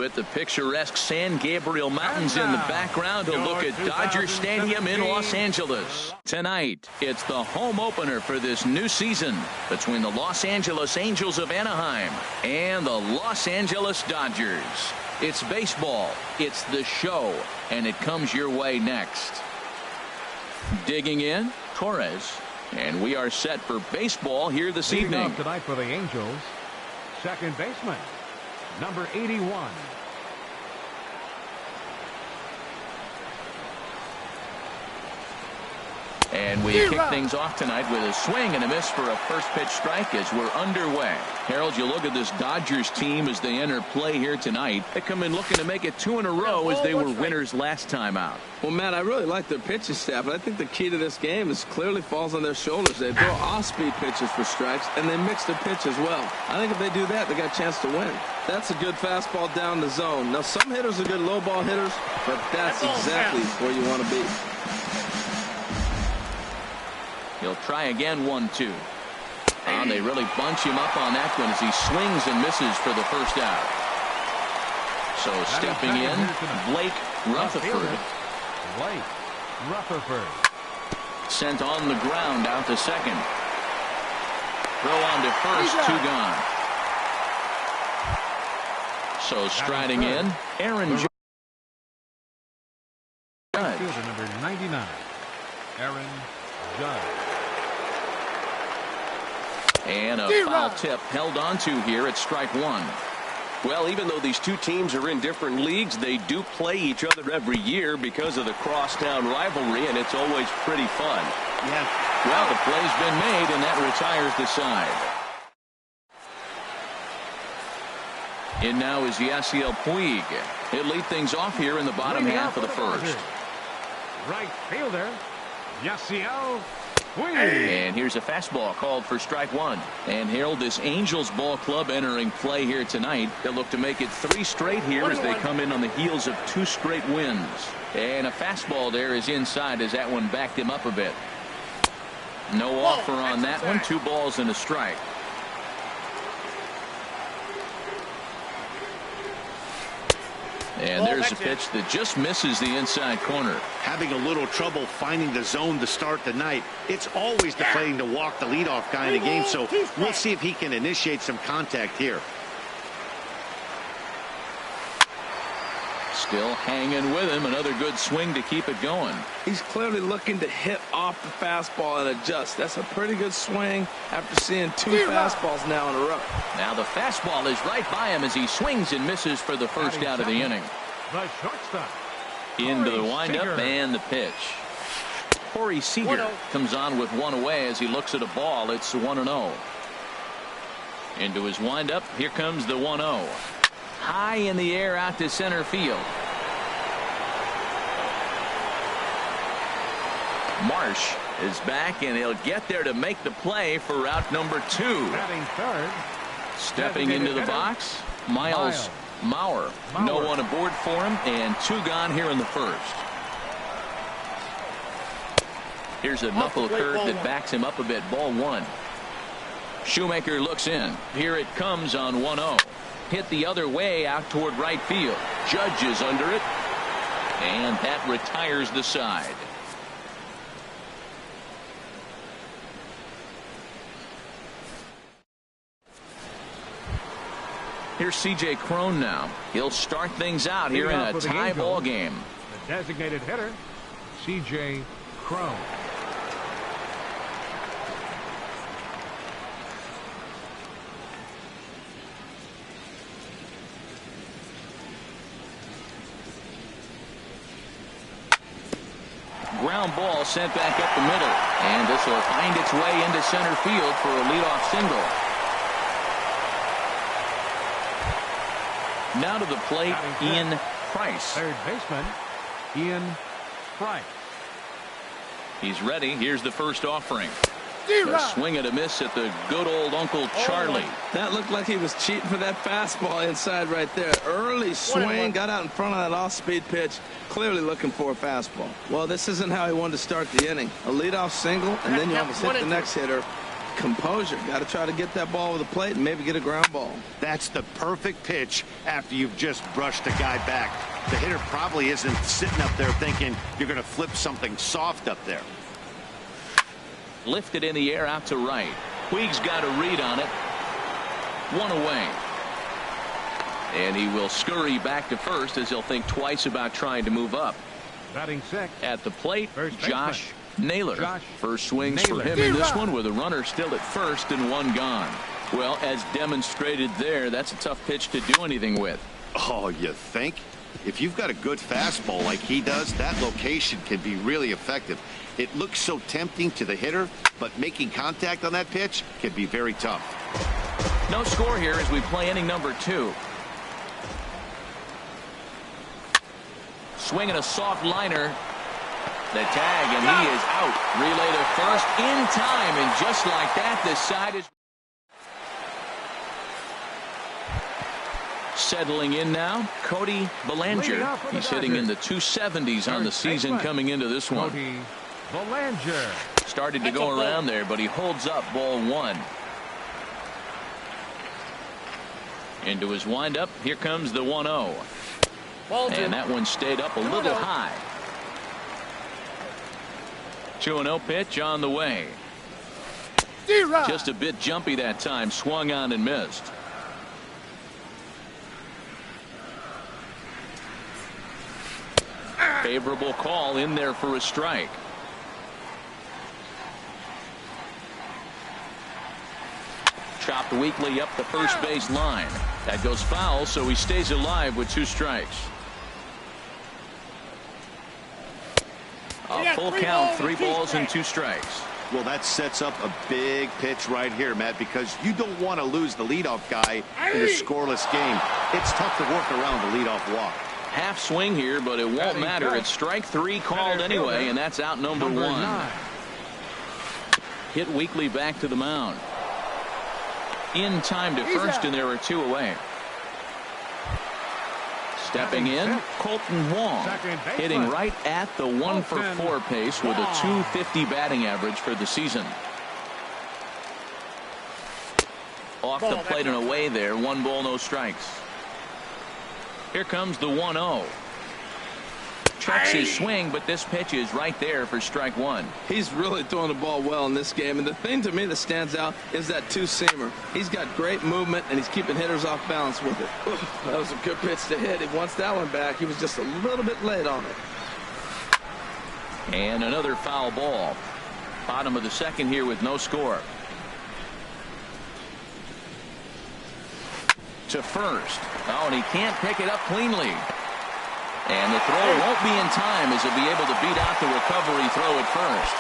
With the picturesque San Gabriel Mountains in the background, a look at Dodger Stadium in Los Angeles. Tonight, it's the home opener for this new season between the Los Angeles Angels of Anaheim and the Los Angeles Dodgers. It's baseball, it's the show, and it comes your way next. Digging in, Torres, and we are set for baseball here this evening. Tonight for the Angels, second baseman, number 81. And we kick things off tonight with a swing and a miss for a first pitch strike as we're underway. Harold, you look at this Dodgers team as they enter play here tonight. They come in looking to make it 2 in a row as they were winners last time out. Well, Matt, I really like their pitching staff, but I think the key to this game is clearly falls on their shoulders. They throw off-speed pitches for strikes, and they mix the pitch as well. I think if they do that, they got a chance to win. That's a good fastball down the zone. Now, some hitters are good low ball hitters, but that's exactly where you want to be. He'll try again, 1-2. And they really bunch him up on that one as he swings and misses for the first out. So stepping in, Blake Rutherford. Blake Rutherford. Sent on the ground out to second. Throw on to first, 2 gone. So striding in, Aaron Judge. Number 99, Aaron Judge. And a foul tip held on to here at strike 1. Well, even though these two teams are in different leagues, they do play each other every year because of the crosstown rivalry, and it's always pretty fun. Yeah. Well, the play's been made, and that retires the side. In now is Yasiel Puig. He'll lead things off here in the bottom half of the first. Right fielder, Yasiel Puig. And here's a fastball called for strike 1. And Harold, this Angels ball club entering play here tonight. They'll look to make it 3 straight here as they come in on the heels of 2 straight wins. And a fastball there is inside as that one backed him up a bit. No offer on that one. 2 balls and a strike. And there's a pitch that just misses the inside corner. Having a little trouble finding the zone to start the night. It's always deflating to walk the leadoff guy in a game, so we'll see if he can initiate some contact here. Still hanging with him. Another good swing to keep it going. He's clearly looking to hit off the fastball and adjust. That's a pretty good swing after seeing 2 fastballs now in a row. Now the fastball is right by him as he swings and misses for the first out of the inning. The shortstop. Into the windup and the pitch. Corey Seager comes on with 1 away as he looks at a ball. It's 1-0. Into his windup. Here comes the 1-0. High in the air out to center field. Marsh is back, and he'll get there to make the play for route number 2. Batting third. Stepping into the box, Miles Mauer. No one aboard for him, and 2 gone here in the first. Here's a knuckle curve that backs him up a bit. Ball 1. Shoemaker looks in. Here it comes on 1-0. Hit the other way out toward right field. Judge is under it, and that retires the side. Here's C.J. Cron now. He'll start things out here in a tie ball game. The designated hitter, C.J. Cron. Ground ball sent back up the middle, and this will find its way into center field for a leadoff single. Now to the plate, Ian Price. Third baseman, Ian Price. He's ready. Here's the first offering. A swing and a miss at the good old Uncle Charlie. That looked like he was cheating for that fastball inside right there. Early swing, got out in front of that off-speed pitch, clearly looking for a fastball. Well, this isn't how he wanted to start the inning. A leadoff single, and then you almost hit the next hitter. composure. Got to try to get that ball over the plate and maybe get a ground ball. That's the perfect pitch after you've just brushed a guy back. The hitter probably isn't sitting up there thinking you're going to flip something soft up there. Lifted in the air out to right. Puig's got a read on it. One away. And he will scurry back to first as he'll think twice about trying to move up. Batting sixth. At the plate, First Josh baseman. Naylor. Josh First swings Naylor. for him in this one with a runner still at first and one gone. Well, as demonstrated there, that's a tough pitch to do anything with. Oh, you think? If you've got a good fastball like he does, that location can be really effective. It looks so tempting to the hitter, but making contact on that pitch can be very tough. No score here as we play inning number 2. Swinging a soft liner. The tag, and he is out. Relay to first in time, and just like that, the side is settling in now. Cody Bellinger. He's hitting in the 270s on the season coming into this one. Cody Bellinger. Started to go around there, but he holds up ball 1. Into his windup. Here comes the 1-0. And that one stayed up a little high. 2-0 pitch on the way. Just a bit jumpy that time. Swung on and missed. Favorable call in there for a strike. Chopped weakly up the first base line. That goes foul, so he stays alive with 2 strikes. A full count, 3 balls and 2 strikes. Well, that sets up a big pitch right here, Matt, because you don't want to lose the leadoff guy in a scoreless game. It's tough to work around the leadoff walk. Half swing here, but it won't matter. It's strike 3 called anyway, and that's out number 1. 9. Hit weakly back to the mound. In time to first, and there are 2 away. Stepping in, Colton Wong, hitting right at the 1-for-4 pace with a .250 batting average for the season. Off the plate and away there, 1 ball, no strikes. Here comes the 1-0. Checks his swing, but this pitch is right there for strike 1. He's really throwing the ball well in this game, and the thing to me that stands out is that 2-seamer. He's got great movement, and he's keeping hitters off balance with it. That was a good pitch to hit. He wants that one back. He was just a little bit late on it. And another foul ball. Bottom of the second here with no score. To first. Oh, and he can't pick it up cleanly. And the throw won't be in time as he'll be able to beat out the recovery throw at first.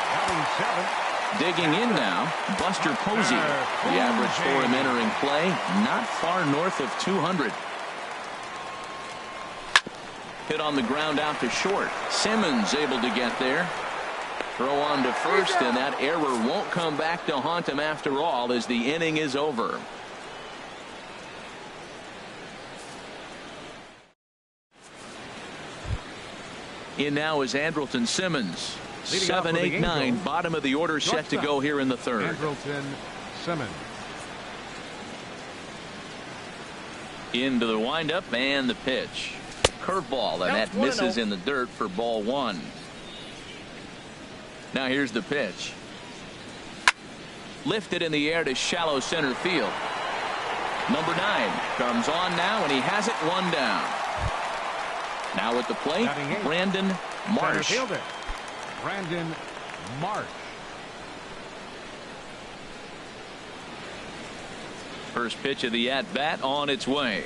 Digging in now, Buster Posey. The average for him entering play, not far north of 200. Hit on the ground out to short. Simmons able to get there. Throw on to first, and that error won't come back to haunt him after all as the inning is over. In now is Andrelton Simmons. 7, 8, 9. Bottom of the order set to go here in the 3rd. Andrelton Simmons. Into the windup and the pitch. Curveball, and that misses in the dirt for ball 1. Now here's the pitch. Lifted in the air to shallow center field. Number 9 comes on now, and he has it 1 down. Now at the plate, Brandon Marsh. Brandon Marsh. First pitch of the at-bat on its way.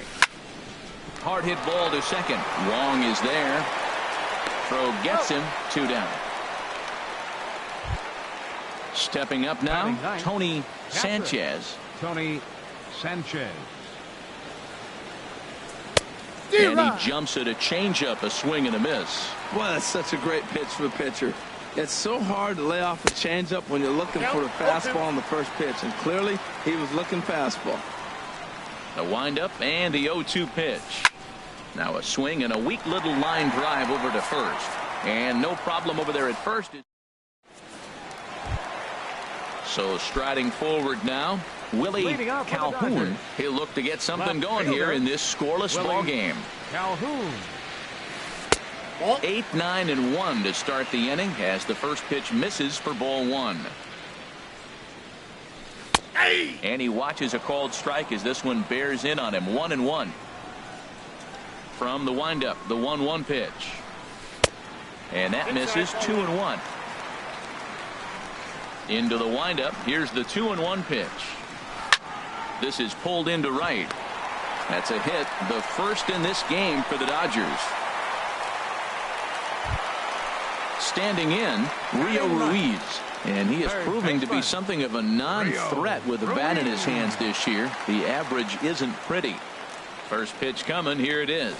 Hard hit ball to second. Wong is there. Throw gets him. 2 down. Stepping up now, Tony Sanchez. Tony Sanchez. And he jumps at a changeup, a swing and a miss. Boy, that's such a great pitch for a pitcher. It's so hard to lay off a changeup when you're looking for the fastball on the first pitch, and clearly he was looking fastball. A windup and the 0-2 pitch. Now a swing and a weak little line drive over to first, and no problem over there at first. So striding forward now, Willie Calhoun. He'll look to get something going here in this scoreless ball game. Calhoun. 8, 9, and 1 to start the inning as the first pitch misses for ball 1. And he watches a called strike as this one bears in on him. 1-1. From the windup, the 1-1 pitch. And that misses. 2-1. Into the windup. Here's the 2-1 pitch. This is pulled into right. That's a hit, the first in this game for the Dodgers. Standing in, Rio Ruiz. And he is proving to be something of a non-threat with the bat in his hands this year. The average isn't pretty. First pitch coming. Here it is.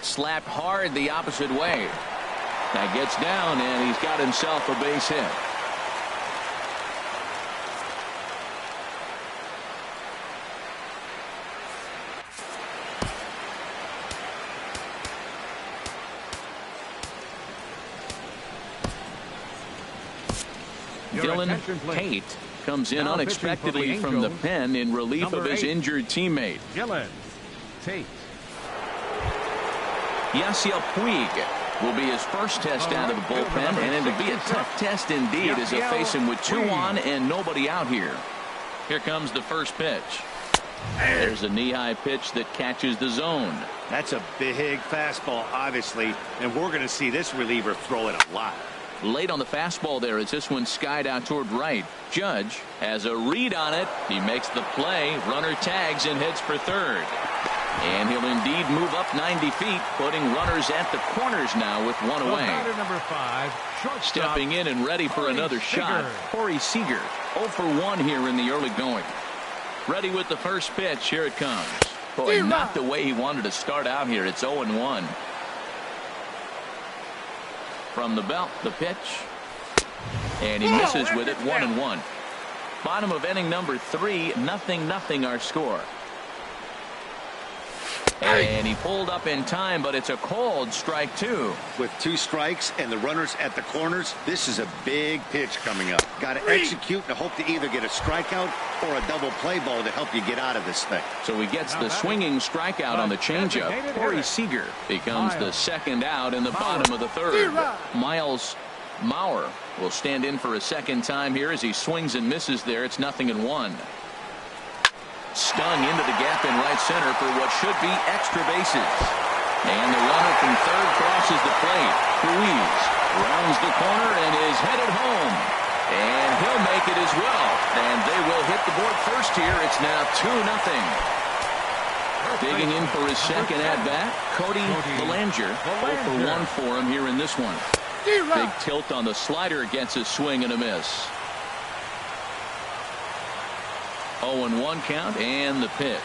Slapped hard the opposite way. That gets down, and he's got himself a base hit. Dylan Tate comes in unexpectedly from the pen in relief of his injured teammate. Dylan Tate. Yasiel Puig will be his first test out of the bullpen, and it'll be a tough test indeed as they face him with 2 on and nobody out here. Here comes the first pitch. There's a knee-high pitch that catches the zone. That's a big fastball, obviously, and we're going to see this reliever throw it a lot. Late on the fastball there as this one skied out toward right. Judge has a read on it. He makes the play. Runner tags and heads for third. And he'll indeed move up 90 feet, putting runners at the corners now with 1 away. Number 5, shortstop. Stepping in and ready for another shot. Corey Seager, 0 for 1 here in the early going. Ready with the first pitch. Here it comes. Boy, not the way he wanted to start out here. It's 0-1. From the belt, the pitch. And he misses with it. 1-1. Bottom of inning number 3. 0-0 our score. And he pulled up in time, but it's a called strike 2. With 2 strikes and the runners at the corners, this is a big pitch coming up. Got to execute and hope to either get a strikeout or a double play ball to help you get out of this thing. So he gets the swinging strikeout on the changeup. Corey Seager becomes the second out in the bottom of the third. Miles Mauer will stand in for a second time here as he swings and misses there. It's 0-1. Stung into the gap in right center for what should be extra bases. And the runner from third crosses the plate. Ruiz rounds the corner and is headed home. And he'll make it as well. And they will hit the board first here. It's now 2-0. Digging in for his second at-bat, Cody Bellinger. 0 for 1 for him here in this one. Big tilt on the slider, gets a swing and a miss. 0-1 count and the pitch.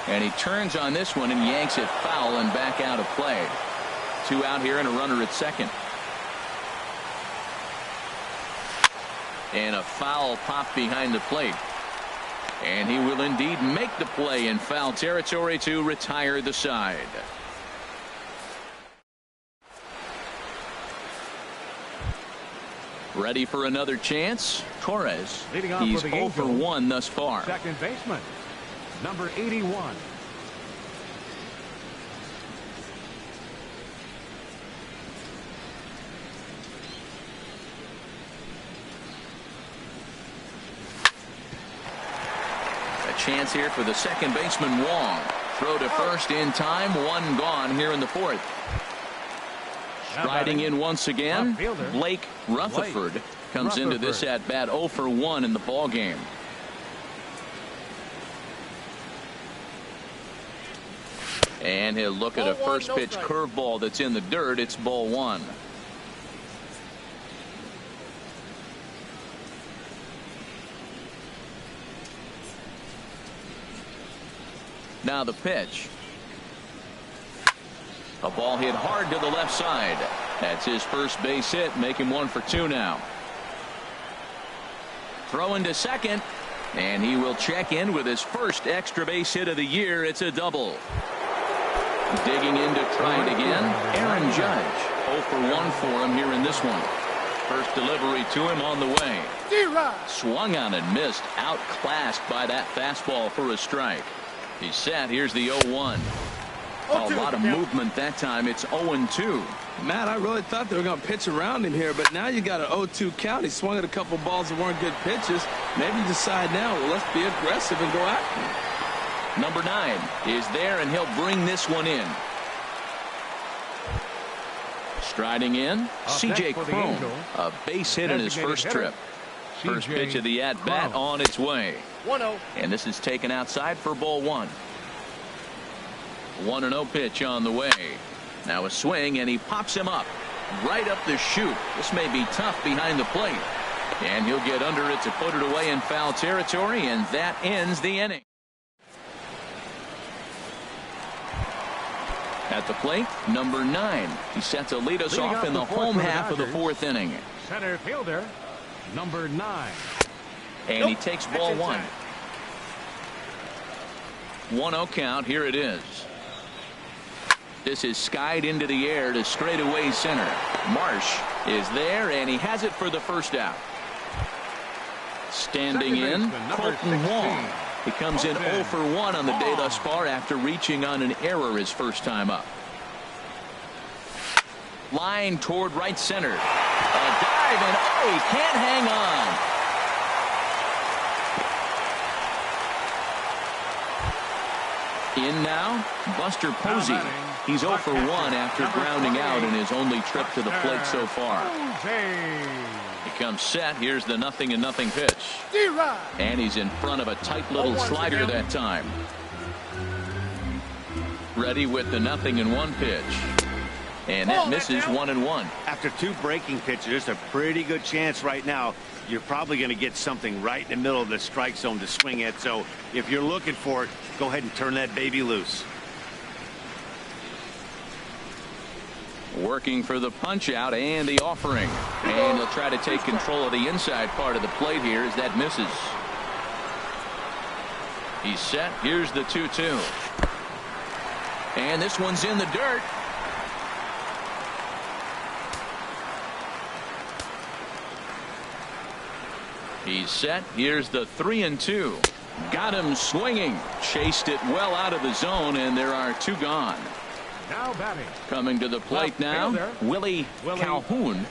And he turns on this one and yanks it foul and back out of play. 2 out here and a runner at second. And a foul pop behind the plate. And he will indeed make the play in foul territory to retire the side. Ready for another chance. Torres. He's 0 for 1 thus far. Second baseman, number 81. A chance here for the second baseman Wong. Throw to first in time. 1 gone here in the 4th. Striding in once again, Blake Rutherford comes into this at bat 0 for 1 in the ball game. And he'll look at a first pitch curveball that's in the dirt. It's ball 1. Now the pitch. A ball hit hard to the left side. That's his first base hit, make him 1 for 2 now. Throwing to second, and he will check in with his first extra base hit of the year. It's a double. Digging in to try it again, Aaron Judge. 0 for 1 for him here in this one. First delivery to him on the way. Swung on and missed. Outclassed by that fastball for a strike. He's set. Here's the 0-1. A lot of movement that time. It's 0-2. Matt, I really thought they were going to pitch around him here, but now you got an 0-2 count. He swung at a couple balls that weren't good pitches. Maybe you decide now, well, let's be aggressive and go after him. Number 9 is there, and he'll bring this one in. Striding in, C.J. Cron, a base hit in his first trip. First pitch of the at-bat on its way. 1-0. And this is taken outside for ball 1. 1-0 pitch on the way. Now a swing, and he pops him up. Right up the chute. This may be tough behind the plate. And he'll get under it to put it away in foul territory, and that ends the inning. At the plate, number 9. He set to lead us off in the home half of the 4th inning. Center fielder, number 9. And he takes ball 1. 1-0 count. Here it is. This is skied into the air to straightaway center. Marsh is there, and he has it for the first out. Standing in, Colton Wong. He comes in 0 for 1 on the day thus far after reaching on an error his first time up. Line toward right center. A dive, and oh, he can't hang on. In now, Buster Posey. He's 0 for 1 after grounding out in his only trip to the plate so far. He comes set. Here's the 0-0 pitch. And he's in front of a tight little slider that time. Ready with the 0-1 pitch. And that misses 1-1. After 2 breaking pitches, there's a pretty good chance right now you're probably going to get something right in the middle of the strike zone to swing at. So if you're looking for it, go ahead and turn that baby loose. Working for the punch out and the offering. And he'll try to take control of the inside part of the plate here as that misses. He's set. Here's the 2-2. And this one's in the dirt. He's set. Here's the 3-2. Got him swinging. Chased it well out of the zone, and there are 2 gone. Now batting. Coming to the plate now, Willie Calhoun.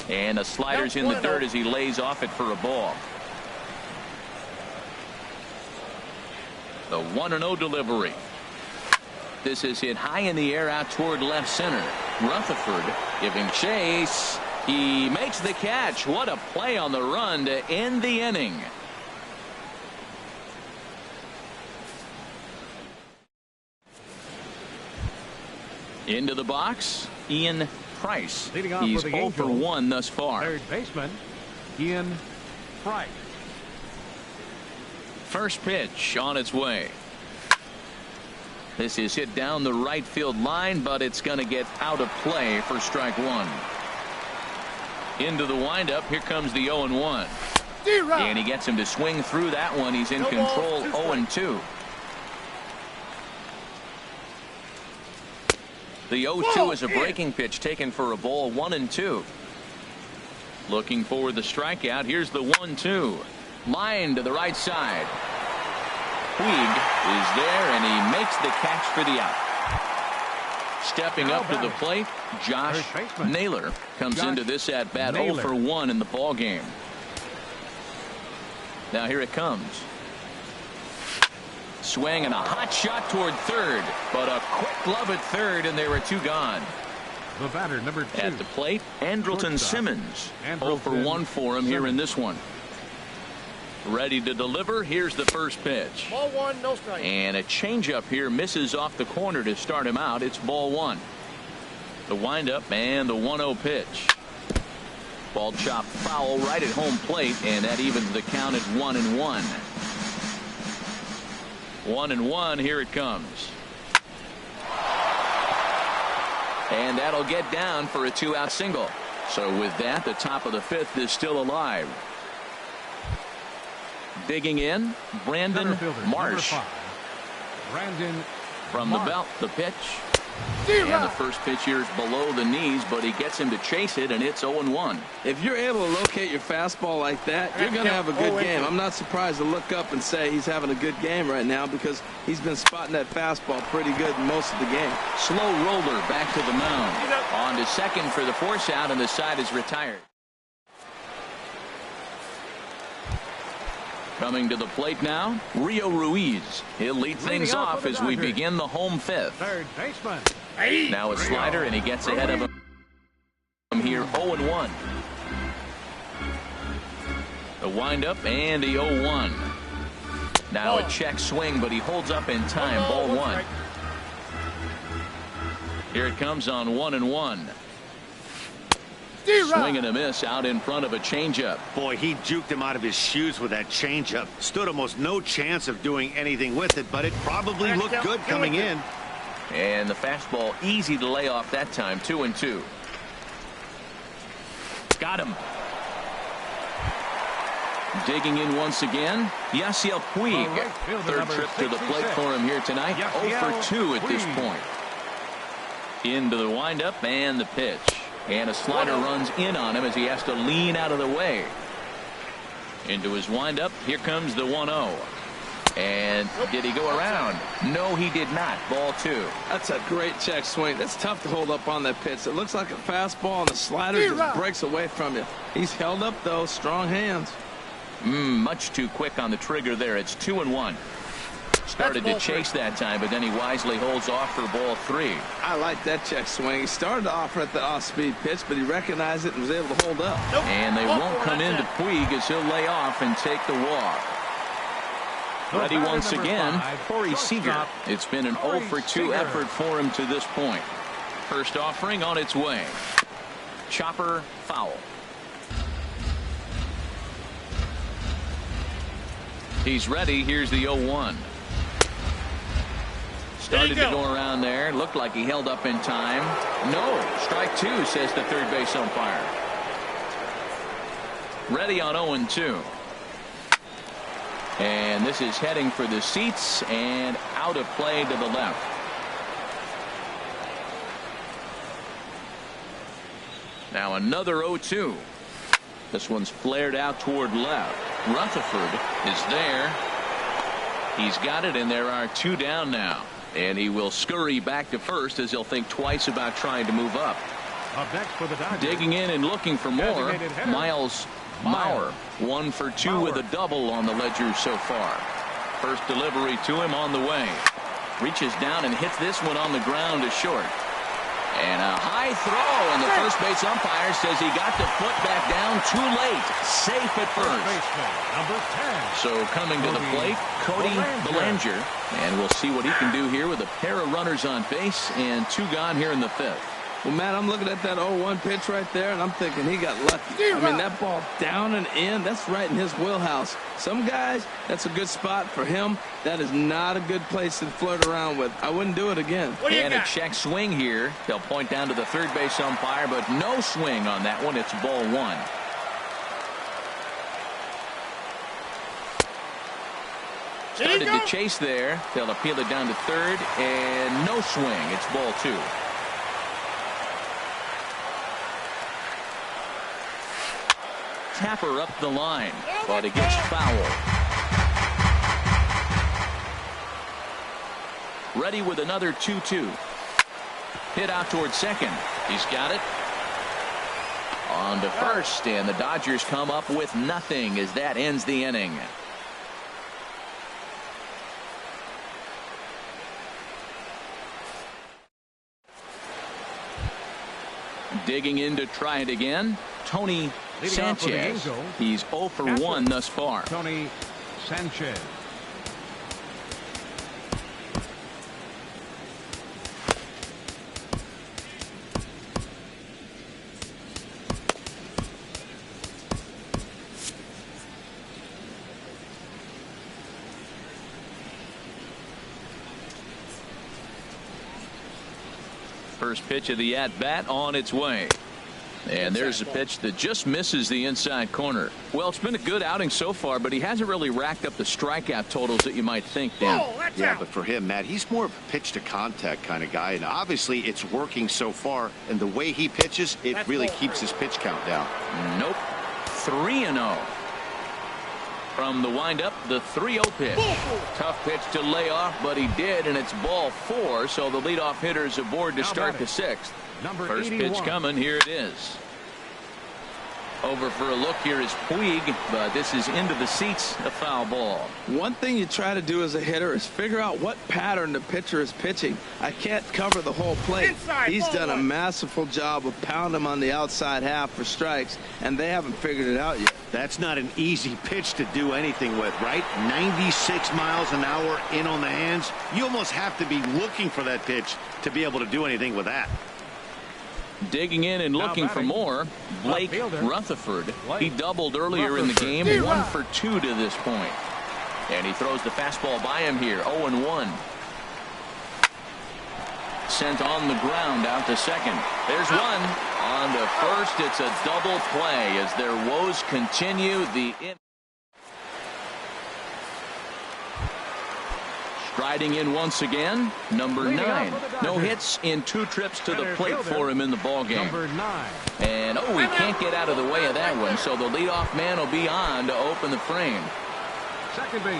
And the slider's in the dirt as he lays off it for a ball. The 1-0 delivery. This is hit high in the air out toward left center. Rutherford giving chase. He makes the catch. What a play on the run to end the inning. Into the box, Ian Price. He's 0 for 1 thus far. Third baseman, Ian Price. First pitch on its way. This is hit down the right field line, but it's going to get out of play for strike 1. Into the windup. Here comes the 0-1. And he gets him to swing through that one. He's in control. 0-2. The 0-2 is a breaking pitch taken for a ball. 1-2. Looking for the strikeout. Here's the 1-2. Line to the right side. Puig is there, and he makes the catch for the out. Stepping up to the plate, Josh Naylor comes into this at bat 0 for 1 in the ball game. Now here it comes. Swing and a hot shot toward third, but a quick glove at third, and there were 2 gone. The batter, number 2. At the plate, Andrelton Simmons. 0 for 1 for him here in this one. Ready to deliver. Here's the first pitch. Ball 1, no strike. And a changeup here misses off the corner to start him out. It's ball 1. The windup and the 1-0 pitch. Ball chopped foul right at home plate, and that evens the count at 1-1. 1-1. Here it comes. And that'll get down for a 2-out single. So with that, the top of the 5th is still alive. Digging in, Brandon Marsh. Brandon From the Marsh. belt, the pitch. And the first pitch here is below the knees, but he gets him to chase it, and it's 0-1. If you're able to locate your fastball like that, you're going to have a good game. I'm not surprised to look up and say he's having a good game right now because he's been spotting that fastball pretty good most of the game. Slow roller back to the mound. On to second for the force out, and the side is retired. Coming to the plate now, Rio Ruiz. He'll lead things off as we begin the home fifth. Third baseman. Now a slider, and he gets ahead of him here, 0-1. The windup and the 0-1. Now a check swing, but he holds up in time. Ball one. Here it comes on 1-1. Swing and a miss out in front of a changeup. Boy, he juked him out of his shoes with that changeup. Stood almost no chance of doing anything with it, but it probably looked good coming in. And the fastball easy to lay off that time. 2-2. Got him. Digging in once again, Yasiel Puig. Third trip to the plate for him here tonight. 0 for 2 at this point. Into the windup and the pitch. And a slider runs in on him as he has to lean out of the way. Into his windup. Here comes the 1-0. And did he go around? No, he did not. Ball two. That's a great check swing. That's tough to hold up on that pitch. It looks like a fastball, and the slider just breaks away from you. He's held up, though. Strong hands. Much too quick on the trigger there. It's 2-1. Started to chase that time, but then he wisely holds off for ball three. I like that check swing. He started off at the off-speed pitch, but he recognized it and was able to hold up. And they won't come into Puig as he'll lay off and take the walk. Ready once again, Corey Seager. It's been an 0 for 2 effort for him to this point. First offering on its way. Chopper foul. He's ready. Here's the 0-1. Started to go around there. Looked like he held up in time. No. Strike two, says the third base umpire. Ready on 0-2. And this is heading for the seats and out of play to the left. Now another 0-2. This one's flared out toward left. Rutherford is there. He's got it, and there are two down now. And he will scurry back to first as he'll think twice about trying to move up. Up next for the Dodgers. Digging in and looking for more. Miles Mauer, 1 for 2 with a double on the ledger so far. First delivery to him on the way. Reaches down and hits this one on the ground to short. And a high throw, and the first base umpire says he got the foot back down too late. Safe at first. Number 10. So coming to the plate, Cody Bellinger. And we'll see what he can do here with a pair of runners on base and two gone here in the fifth. Well, Matt, I'm looking at that 0-1 pitch right there, and I'm thinking he got lucky. I mean, that ball down and in, that's right in his wheelhouse. Some guys, that's a good spot. For him, that is not a good place to flirt around with. I wouldn't do it again. And a check swing here. They'll point down to the third base umpire, but no swing on that one. It's ball one. Started to chase there. They'll appeal it down to third, and no swing. It's ball two. Tapper up the line, but it gets foul. Ready with another 2-2. Hit out towards second. He's got it. On to first, and the Dodgers come up with nothing as that ends the inning. Digging in to try it again, Tony Sanchez. He's 0 for 1 thus far. Tony Sanchez. First pitch of the at-bat on its way. And there's a pitch that just misses the inside corner. Well, it's been a good outing so far, but he hasn't really racked up the strikeout totals that you might think, Dan. Yeah, but for him, Matt, he's more of a pitch-to-contact kind of guy, and obviously it's working so far, and the way he pitches, it really keeps his pitch count down. Nope. 3-0. From the windup, the 3-0 pitch. Tough pitch to lay off, but he did, and it's ball 4, so the leadoff hitter is aboard to start the 6th. First pitch coming. Here it is. Over for a look. Here is Puig, but this is into the seats. A foul ball. One thing you try to do as a hitter is figure out what pattern the pitcher is pitching. I can't cover the whole plate. He's done a masterful job of pounding him on the outside half for strikes, and they haven't figured it out yet. That's not an easy pitch to do anything with, right? 96 miles an hour in on the hands. You almost have to be looking for that pitch to be able to do anything with that. Digging in and looking for more, Blake Rutherford. He doubled earlier in the game, 1 for 2 to this point. And he throws the fastball by him here, 0-1. Sent on the ground out to second. There's one. On to first, it's a double play as their woes continue. Striding in once again, number 9. No hits in 2 trips to the plate for him in the ballgame. And he can't get out of the way of that one, so the leadoff man will be on to open the frame.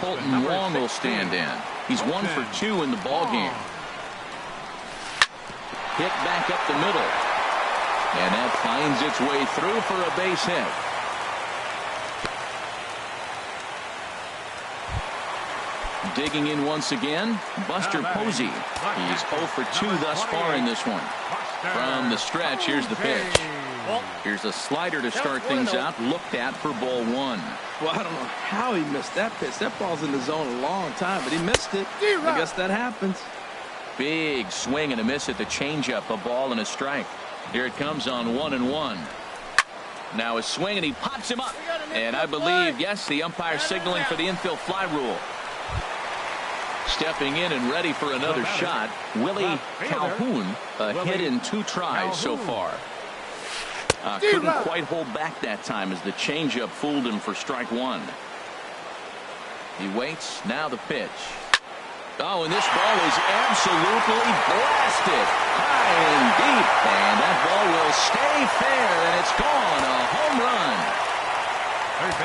Colton Wong will stand in. He's 1 for 2 in the ballgame. Hit back up the middle. And that finds its way through for a base hit. Digging in once again, Buster Posey. He's 0 for 2 thus far in this one. From the stretch, here's the pitch. Here's a slider to start things out, looked at for ball 1. Well, I don't know how he missed that pitch. That ball's in the zone a long time, but he missed it. I guess that happens. Big swing and a miss at the changeup, a ball and a strike. Here it comes on 1-1. Now a swing, and he pops him up. And I believe, yes, the umpire signaling for the infield fly rule. Stepping in and ready for another shot, Willie Calhoun, a hit in 2 tries so far. Couldn't quite hold back that time as the changeup fooled him for strike 1. He waits, now the pitch. Oh, and this ball is absolutely blasted high and deep, and that ball will stay fair, and it's gone, a home run.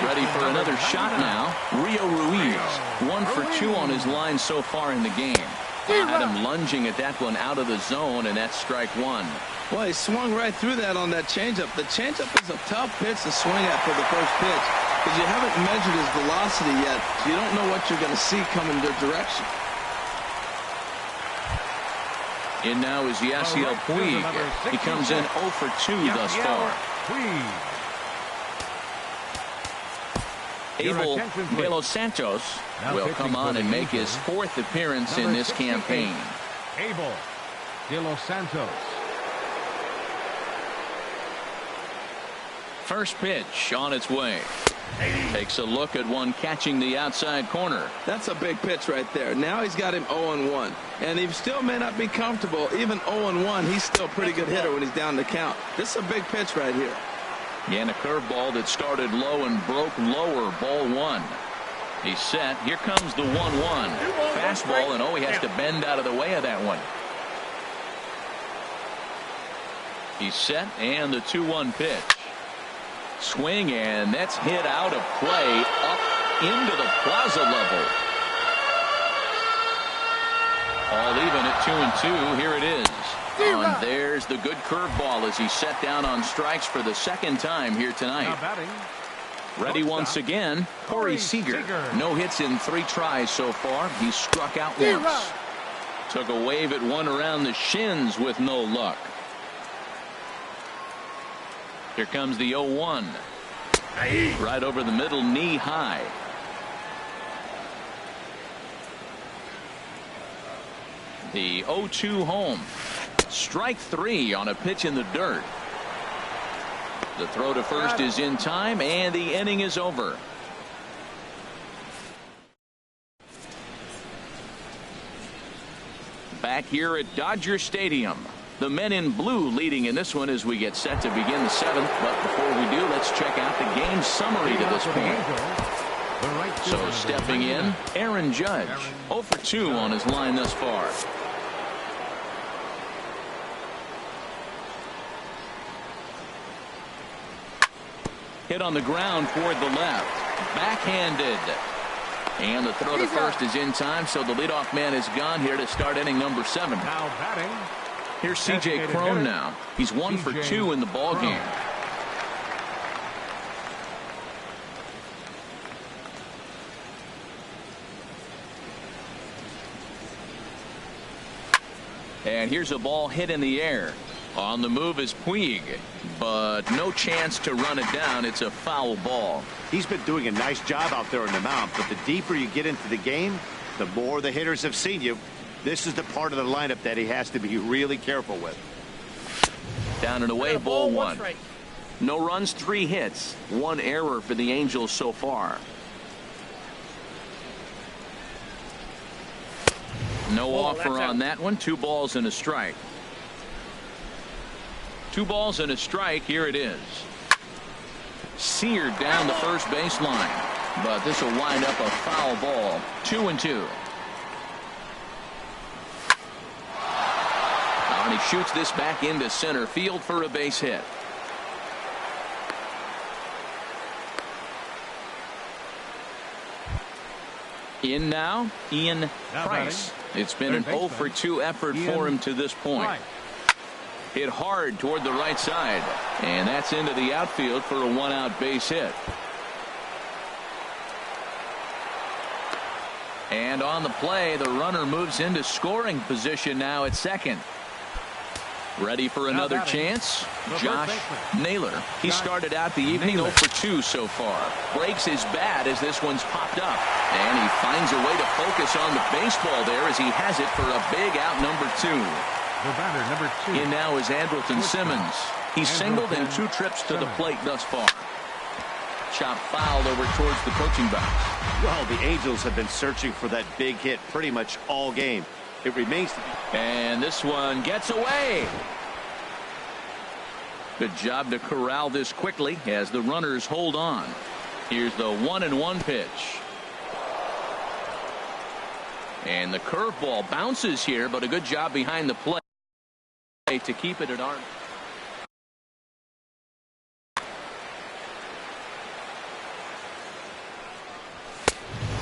Ready for another shot now. Rio Ruiz, 1 for 2 on his line so far in the game. Had him lunging at that one out of the zone, and that's strike 1. Well, he swung right through that on that changeup. The changeup is a tough pitch to swing at for the first pitch because you haven't measured his velocity yet. So you don't know what you're going to see coming their direction. In now is Yasiel Puig. He comes in 0 for 2 thus far. Abel De Los Santos will come on and make his 4th appearance in this campaign. Abel De Los Santos. First pitch on its way. Takes a look at one catching the outside corner. That's a big pitch right there. Now he's got him 0-1. And he still may not be comfortable. Even 0-1, he's still a pretty good hitter when he's down the count. This is a big pitch right here. And a curveball that started low and broke lower, ball 1. He's set. Here comes the 1-1. Fastball, and he has to bend out of the way of that one. He's set, and the 2-1 pitch. Swing, and that's hit out of play up into the plaza level. All even at 2-2. Here it is. And there's the good curveball as he's set down on strikes for the 2nd time here tonight. Ready once again, Corey Seager. No hits in 3 tries so far. He's struck out once. Took a wave at one around the shins with no luck. Here comes the 0-1. Right over the middle, knee high. The 0-2 home. Strike 3 on a pitch in the dirt. The throw to first is in time, and the inning is over. Back here at Dodger Stadium. The men in blue leading in this one as we get set to begin the 7th. But before we do, let's check out the game summary to this point. So stepping in, Aaron Judge, 0 for 2 on his line thus far. Hit on the ground toward the left. Backhanded. And the throw to first is in time, so the leadoff man is gone here to start inning number 7. Now batting. Here's C.J. Cron now. He's 1 for 2 in the ball game. And here's a ball hit in the air. On the move is Puig, but no chance to run it down. It's a foul ball. He's been doing a nice job out there in the mound, but the deeper you get into the game, the more the hitters have seen you. This is the part of the lineup that he has to be really careful with. Down and away, ball 1. No runs, 3 hits. 1 error for the Angels so far. No offer on that one. 2 balls and a strike. 2 balls and a strike. Here it is. Seared down the first baseline, but this will wind up a foul ball. 2-2. And he shoots this back into center field for a base hit. In now, Ian Price. It's been an 0 for 2 effort for him to this point. Hit hard toward the right side, and that's into the outfield for a 1-out base hit. And on the play, the runner moves into scoring position now at second. Ready for another chance? Josh Naylor. He started out the evening 0 for 2 so far. Breaks his bat as this one's popped up. And he finds a way to focus on the baseball there as he has it for a big out number 2. The batter, number 2. In now is Andrelton Simmons. He's singled in 2 trips to the plate thus far. Chop fouled over towards the coaching box. Well, the Angels have been searching for that big hit pretty much all game. It remains to be. And this one gets away. Good job to corral this quickly as the runners hold on. Here's the 1-1 pitch. And the curveball bounces here, but a good job behind the plate to keep it at arm.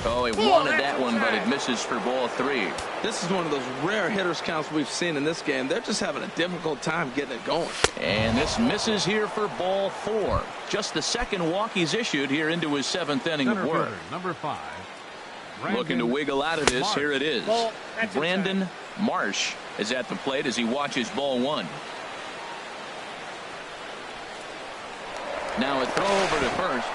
Oh, he wanted that one, but it misses for ball 3. This is one of those rare hitters counts we've seen in this game. They're just having a difficult time getting it going. And this misses here for ball 4. Just the second walk he's issued here into his 7th inning of work. Number 5. Looking to wiggle out of this. Here it is. Brandon Marsh is at the plate as he watches ball 1. Now a throw over to first.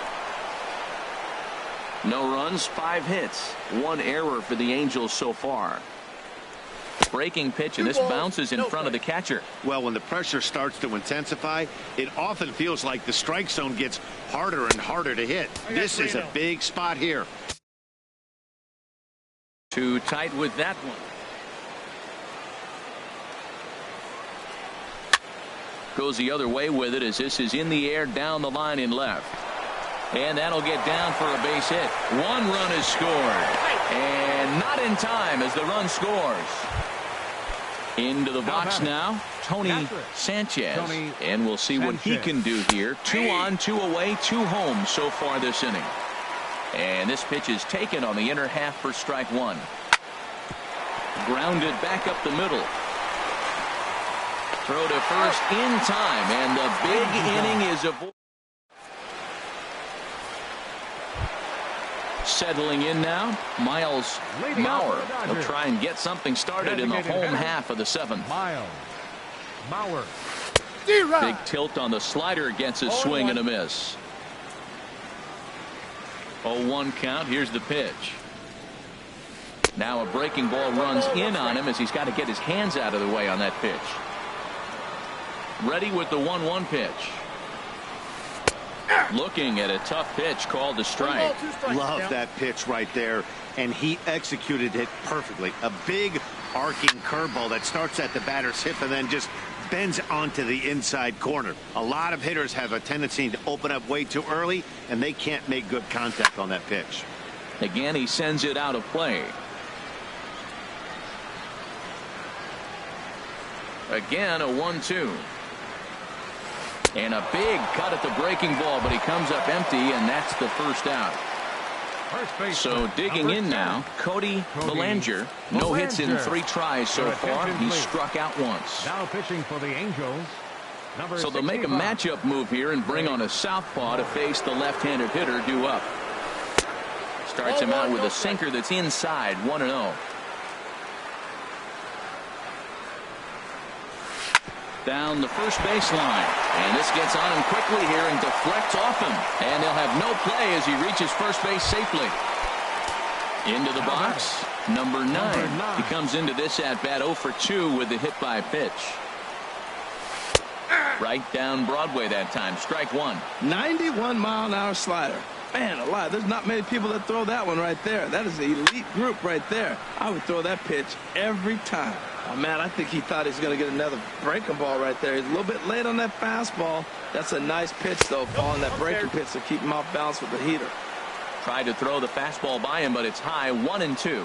No runs, 5 hits, 1 error for the Angels so far. Breaking pitch, and this bounces in front of the catcher. Well, when the pressure starts to intensify, it often feels like the strike zone gets harder and harder to hit. This is a big spot here. Too tight with that one. Goes the other way with it as this is in the air down the line in left. And that'll get down for a base hit. 1 run is scored. And not in time as the run scores. Into the box now, Tony Sanchez. And we'll see what he can do here. 2 on, 2 away, 2 home so far this inning. And this pitch is taken on the inner half for strike 1. Grounded back up the middle. Throw to first in time. And the big inning is avoided. Settling in now, Miles Mauer. He'll try and get something started in the home half of the 7th. Miles Mauer. Big tilt on the slider, gets a swing and a miss. 0-1 count. Here's the pitch. Now a breaking ball runs in on him as he's got to get his hands out of the way on that pitch. Ready with the 1-1 pitch. Looking at a tough pitch called a strike. Love that pitch right there, and he executed it perfectly. A big arcing curveball that starts at the batter's hip and then just bends onto the inside corner. A lot of hitters have a tendency to open up way too early, and they can't make good contact on that pitch. Again, he sends it out of play. Again, a 1-2. And a big cut at the breaking ball, but he comes up empty, and that's the first out. So digging in now, Cody Bellinger. No hits in 3 tries so far. He's struck out once. Now pitching for the Angels. So they'll make a matchup move here and bring on a southpaw to face the left-handed hitter due up. Starts him out with a sinker that's inside, 1-0. Down the first baseline, and this gets on him quickly here and deflects off him, and they'll have no play as he reaches first base safely. Into the box, number 9. He comes into this at bat 0 for 2 with the hit by pitch. Right down Broadway that time. Strike 1. 91-mile-an-hour slider. Man alive, there's not many people that throw that one right there. That is an elite group right there. I would throw that pitch every time. Oh, man, I think he thought he was going to get another breaking ball right there. He's a little bit late on that fastball. That's a nice pitch, though, following that breaking pitch to keep him off balance with the heater. Tried to throw the fastball by him, but it's high, 1-2.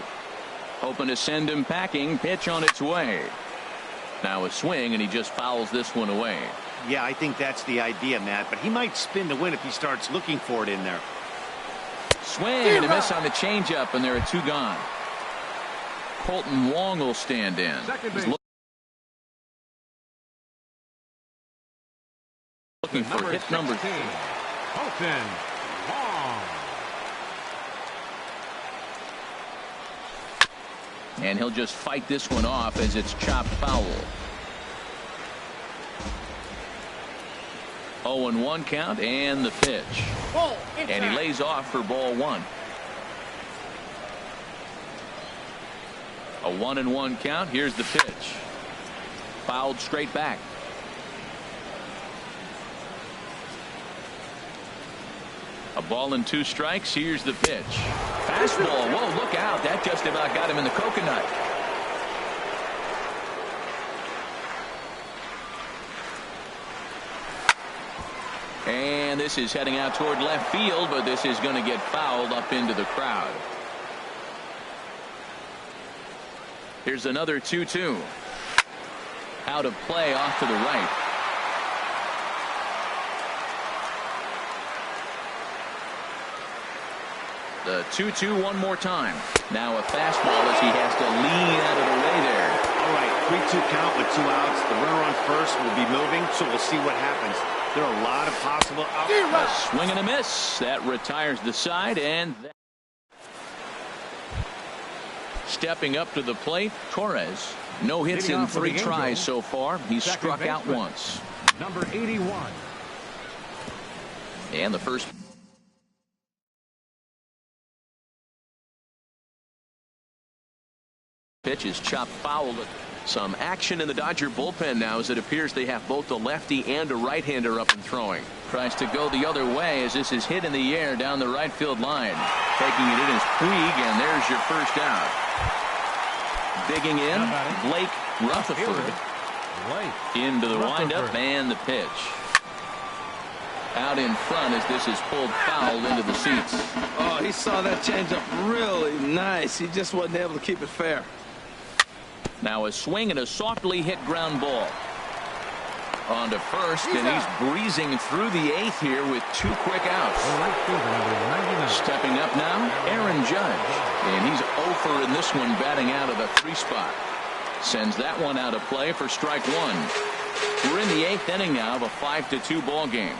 Hoping to send him packing. Pitch on its way. Now a swing, and he just fouls this one away. Yeah, I think that's the idea, Matt, but he might spin to win if he starts looking for it in there. Swing and a miss on the changeup, and there are 2 gone. Colton Wong will stand in. He's looking for hit number 2. Colton Wong. And he'll just fight this one off as it's chopped foul. 0-1 count and the pitch. And he lays off for ball 1. A 1-1 count. Here's the pitch. Fouled straight back. A ball and 2 strikes. Here's the pitch. Fastball. Whoa, look out. That just about got him in the coconut. And this is heading out toward left field, but this is going to get fouled up into the crowd. Here's another 2-2. Out of play off to the right. The 2-2 one more time. Now a fastball as he has to lean out of the way there. All right, 3-2 count with 2 outs. The runner on first will be moving, so we'll see what happens. There are a lot of possible outcomes. A swing and a miss. That retires the side, and stepping up to the plate, Torres. No hits in 3 tries so far. He's struck out once. Number 81. And the first pitch is chopped foul. Some action in the Dodger bullpen now as it appears they have both a lefty and a right-hander up and throwing. Tries to go the other way as this is hit in the air down the right field line. Taking it in is Puig, and there's your first out. Digging in, Blake Rutherford. Into the windup and the pitch. Out in front as this is pulled foul into the seats. Oh, he saw that changeup really nice. He just wasn't able to keep it fair. Now a swing and a softly hit ground ball. On to first, and he's breezing through the 8th here with 2 quick outs. Stepping up now, Aaron Judge. And he's 0 for in this one, batting out of the 3 spot. Sends that one out of play for strike 1. We're in the 8th inning now of a 5-2 ball game.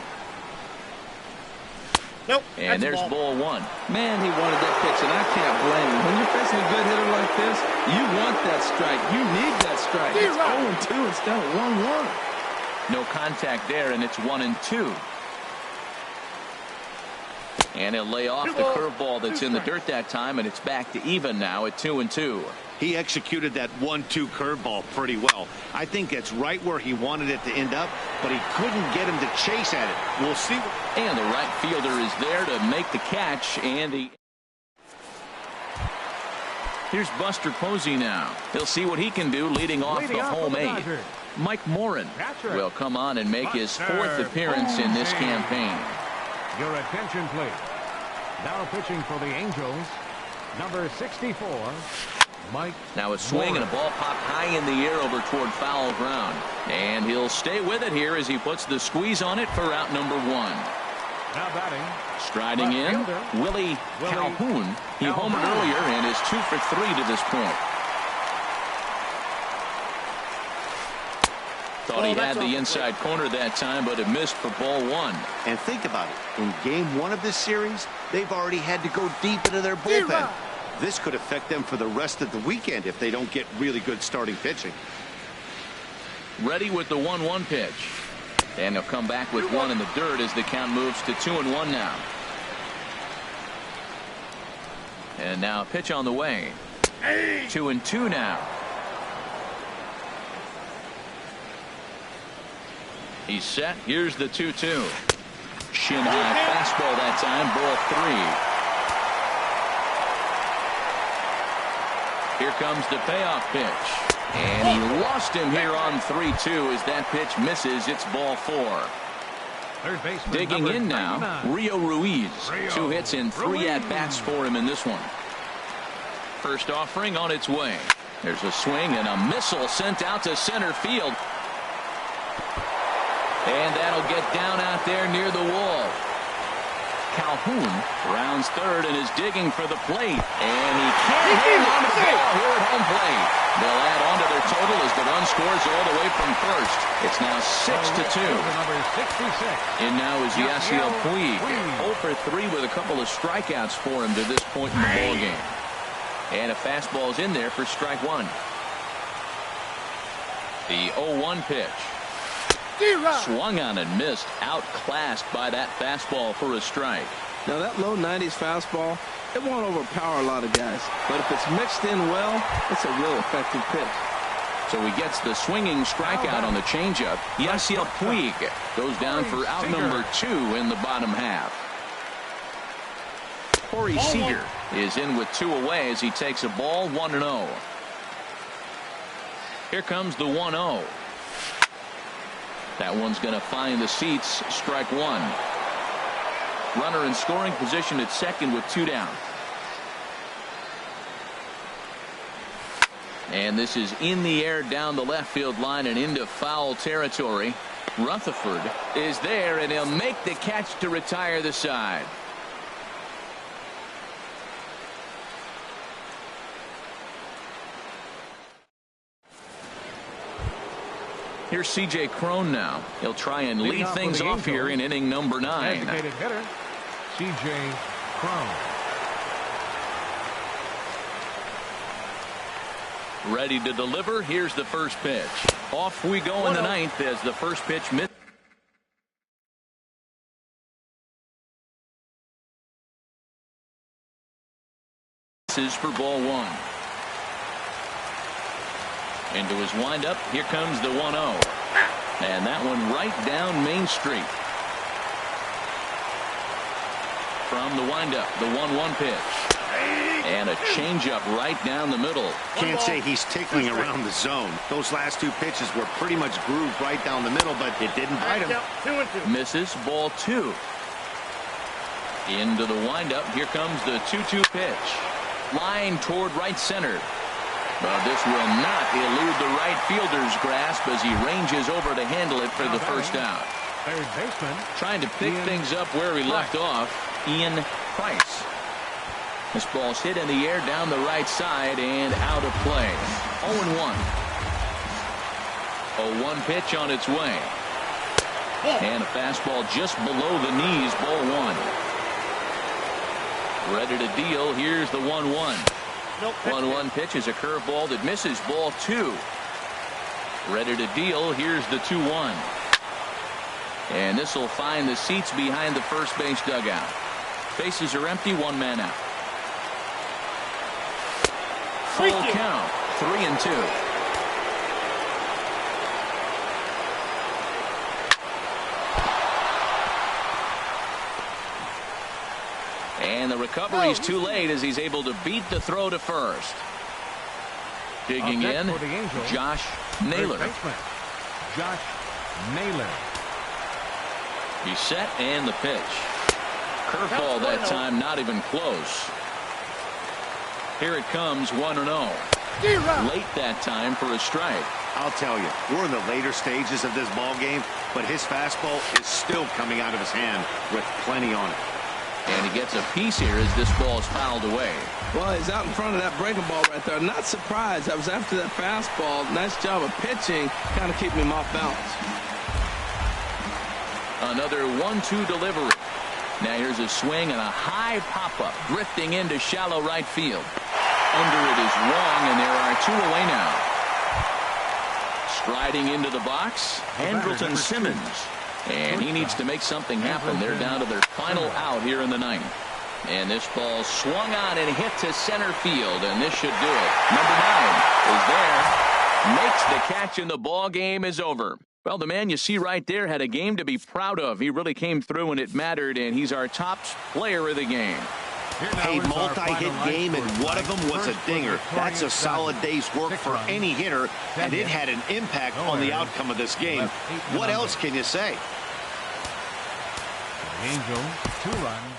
Nope. And there's ball 1. Man, he wanted that pitch, and I can't blame him. When you're facing a good hitter like this, you want that strike. You need that strike. It's 0-2 instead of 1-1. No contact there, and it's 1-2. And he'll lay off the curveball that's in the dirt that time, and it's back to even now at 2-2. He executed that 1-2 curveball pretty well. I think it's right where he wanted it to end up, but he couldn't get him to chase at it. We'll see. And the right fielder is there to make the catch, and here's Buster Posey now. He'll see what he can do leading off the home 8. Mike Morin will come on and make his fourth appearance in this campaign. Your attention, please. Now pitching for the Angels, number 64, Mike. Now a swing and a ball popped high in the air over toward foul ground. And he'll stay with it here as he puts the squeeze on it for out number 1. Now batting. Striding in, Willie Calhoun. He homered earlier and is 2 for 3 to this point. Thought he had the inside corner that time, but it missed for ball 1. And think about it. In game 1 of this series, they've already had to go deep into their bullpen. This could affect them for the rest of the weekend if they don't get really good starting pitching. Ready with the 1-1 pitch. And he'll come back with 1 in the dirt as the count moves to 2-1 now. And now a pitch on the way. 2-2 now. He's set. Here's the 2-2. Shin high fastball that time. Ball 3. Here comes the payoff pitch. And he lost him here on 3-2 as that pitch misses. It's ball 4. Digging in now, Rio Ruiz. 2 hits and 3 at-bats for him in this one. First offering on its way. There's a swing and a missile sent out to center field. And that'll get down out there near the wall. Calhoun rounds third and is digging for the plate. And he can't hang on to the ball here at home plate. They'll add on to their total as the run scores all the way from first. It's now 6-2. And now is Yasiel Puig. 0 for 3 with a couple of strikeouts for him to this point in the ballgame. And a fastball's in there for strike 1. The 0-1 pitch. Swung on and missed. Outclassed by that fastball for a strike. Now that low 90s fastball, it won't overpower a lot of guys. But if it's mixed in well, it's a real effective pitch. So he gets the swinging strikeout on the changeup. Yasiel Puig goes down for out number 2 in the bottom half. Corey Seager is in with 2 away as he takes a ball 1-0. Here comes the 1-0. That one's going to find the seats. Strike 1. Runner in scoring position at second with 2 down. And this is in the air down the left field line and into foul territory. Rutherford is there and he'll make the catch to retire the side. Here's C.J. Cron now. He'll try and lead things off here in inning number 9. Designated hitter, C.J. Cron. Ready to deliver. Here's the first pitch. Off we go in the 9th as the first pitch misses for ball 1. Into his windup. Here comes the 1-0. And that one right down Main Street. From the windup, the 1-1 pitch. And a changeup right down the middle. Can't say he's tickling around the zone. Those last 2 pitches were pretty much grooved right down the middle, but it didn't bite him. Misses, ball 2. Into the windup. Here comes the 2-2 pitch. Line toward right center. But this will not elude the right fielder's grasp as he ranges over to handle it for the first out. Third baseman. Trying to pick things up where he left off. Ian Price. This ball's hit in the air down the right side and out of play. 0-1. 0-1 pitch on its way. And a fastball just below the knees. Ball 1. Ready to deal. Here's the 1-1. 1-1 pitch is a curveball that misses. Ball 2. Ready to deal. Here's the 2-1. And this will find the seats behind the first base dugout. Bases are empty. 1 man out. Full count. 3-2. And the recovery's too late as he's able to beat the throw to first. Digging in, Josh Naylor. Josh Naylor. He's set and the pitch. Curveball that time, not even close. Here it comes, 1-0. Late that time for a strike. I'll tell you, we're in the later stages of this ball game, but his fastball is still coming out of his hand with plenty on it. And he gets a piece here as this ball is fouled away. Well, he's out in front of that breaking ball right there. Not surprised. I was after that fastball. Nice job of pitching, kind of keeping him off balance. Another 1-2 delivery. Now here's a swing and a high pop-up, drifting into shallow right field. Under it is Wong, and there are 2 away now. Striding into the box, Andrelton Simmons. And he needs to make something happen. They're down to their final out here in the 9th. And this ball swung on and hit to center field, and this should do it. Number 9 is there, makes the catch, and the ball game is over. Well, the man you see right there had a game to be proud of. He really came through when it mattered, and he's our top player of the game. A multi-hit game, and one of them was a dinger. That's a solid day's work for any hitter, and it had an impact on the outcome of this game. What else can you say? Angels, 2 runs.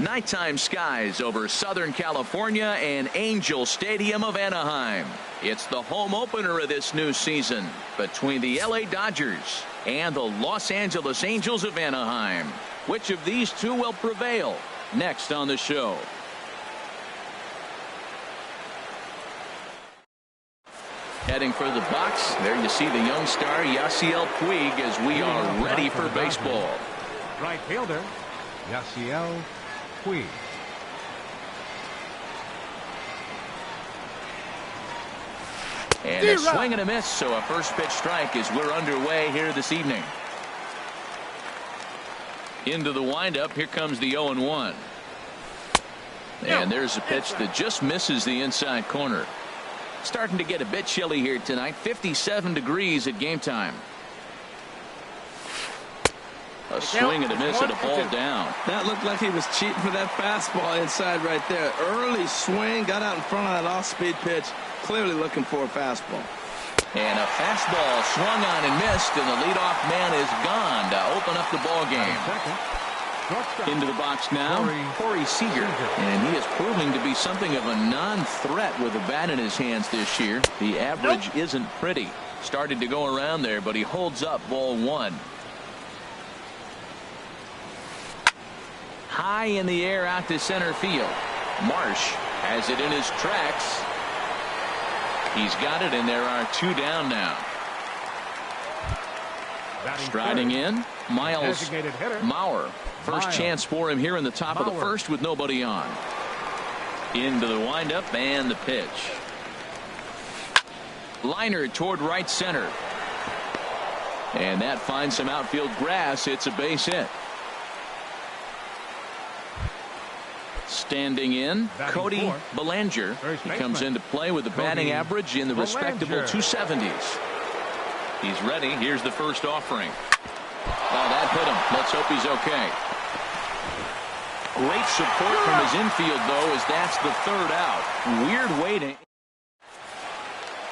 Nighttime skies over Southern California and Angel Stadium of Anaheim. It's the home opener of this new season between the LA Dodgers and the Los Angeles Angels of Anaheim. Which of these two will prevail? Next on the show. Heading for the box, there you see the young star Yasiel Puig as we are ready for baseball. Right fielder, Yasiel Puig. And a swing and a miss, so a first pitch strike as we're underway here this evening. Into the windup, here comes the 0-1. And there's a pitch that just misses the inside corner. Starting to get a bit chilly here tonight. 57 degrees at game time. A swing and a miss and a ball down. That looked like he was cheating for that fastball inside right there. Early swing, got out in front of that off-speed pitch. Clearly looking for a fastball. And a fastball swung on and missed, and the leadoff man is gone to open up the ball game. Into the box now, Corey Seager. And he is proving to be something of a non-threat with a bat in his hands this year. The average isn't pretty. Started to go around there, but he holds up ball one. High in the air out to center field. Marsh has it in his tracks. He's got it, and there are two down now. Striding in, Miles Mauer. First chance for him here in the top of the first with nobody on. Into the windup and the pitch. Liner toward right center. And that finds some outfield grass. It's a base hit. Standing in, Cody Bellinger. He comes into play with a batting average in the respectable 270s. He's ready. Here's the first offering. Oh, that hit him. Let's hope he's okay. Great support from his infield, though, as that's the third out. Weird waiting.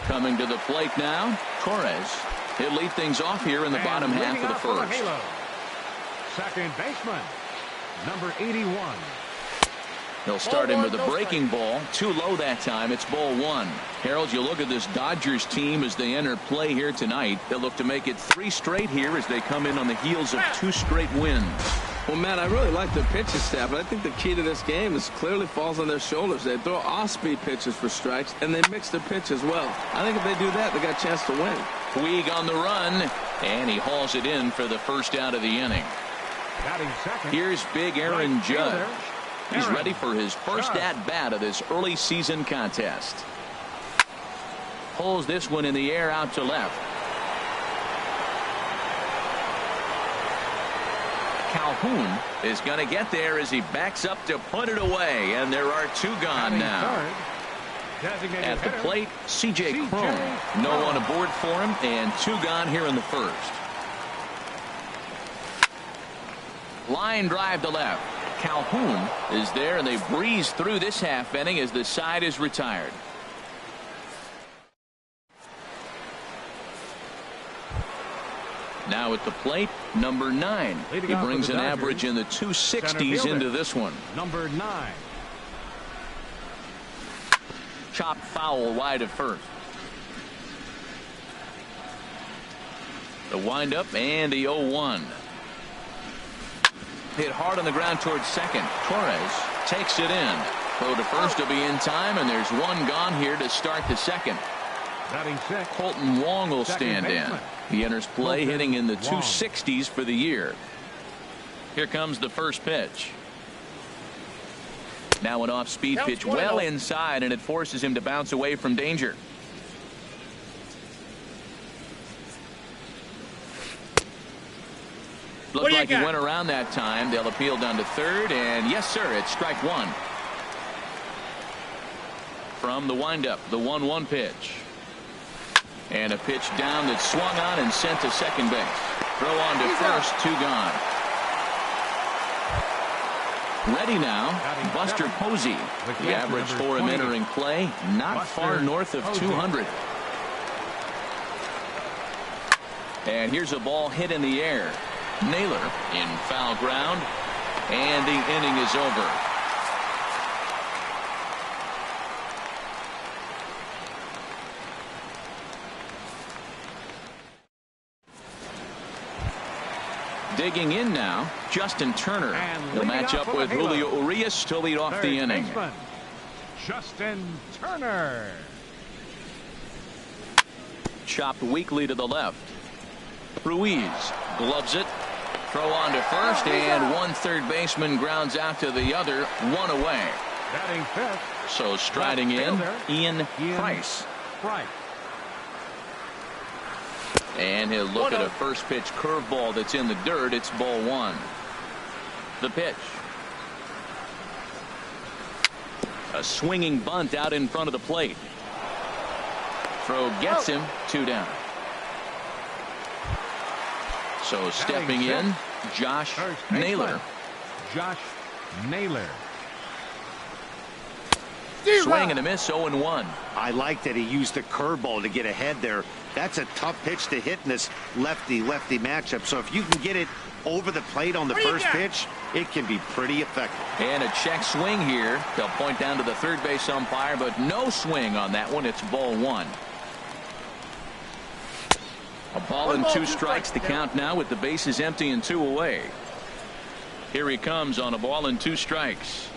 Coming to the plate now, Torres. He'll lead things off here in the bottom half of the first. Second baseman, number 81. They'll start him with a breaking ball. Too low that time. It's ball one. Harold, you look at this Dodgers team as they enter play here tonight. They'll look to make it 3 straight here as they come in on the heels of 2 straight wins. Well, Matt, I really like their pitching staff, but I think the key to this game is clearly falls on their shoulders. They throw off-speed pitches for strikes, and they mix their pitch as well. I think if they do that, they got a chance to win. Puig on the run, and he hauls it in for the first out of the inning. Here's big Aaron Judge. He's ready for his first at-bat of this early season contest. Pulls this one in the air out to left. Calhoun is going to get there as he backs up to put it away, and there are 2 gone now. At the plate, C.J. Cron. No one aboard for him, and 2 gone here in the first. Line drive to left. Calhoun is there, and they breeze through this half inning as the side is retired. Now at the plate, number 9. He brings an average in the 260s into this one. Number 9. Chopped foul wide of first. The windup and the 0-1. Hit hard on the ground towards second. Torres takes it in. Throw to first will be in time, and there's 1 gone here to start the second. Colton Wong will stand in. He enters play hitting in the 260s for the year. Here comes the first pitch. Now an off-speed pitch well inside, and it forces him to bounce away from danger. Looked like he went around that time. They'll appeal down to third, and yes, sir, it's strike 1. From the windup, the 1-1 pitch. And a pitch down that swung on and sent to second base. Throw on to first, 2 gone. Ready now, Buster Posey. The average for him entering play, not far north of 200. And here's a ball hit in the air. Naylor in foul ground. And the inning is over. Digging in now, Justin Turner. He'll match up with Julio Urias to lead off the inning. Justin Turner. Chopped weakly to the left. Ruiz gloves it. Throw on to first, and one third baseman grounds out to the other, one away. Batting fifth. So striding in, Ian Price. And he'll look at a first pitch curveball that's in the dirt. It's ball one. The pitch. A swinging bunt out in front of the plate. Throw gets him, 2 down. So stepping in, Josh Naylor. Swing and a miss, 0-1. I like that he used the curveball to get ahead there. That's a tough pitch to hit in this lefty-lefty matchup. So if you can get it over the plate on the first pitch, it can be pretty effective. And a check swing here. They'll point down to the third base umpire, but no swing on that one. It's ball one. A ball and 2 strikes to count now with the bases empty and 2 away. Here he comes on a ball and 2 strikes.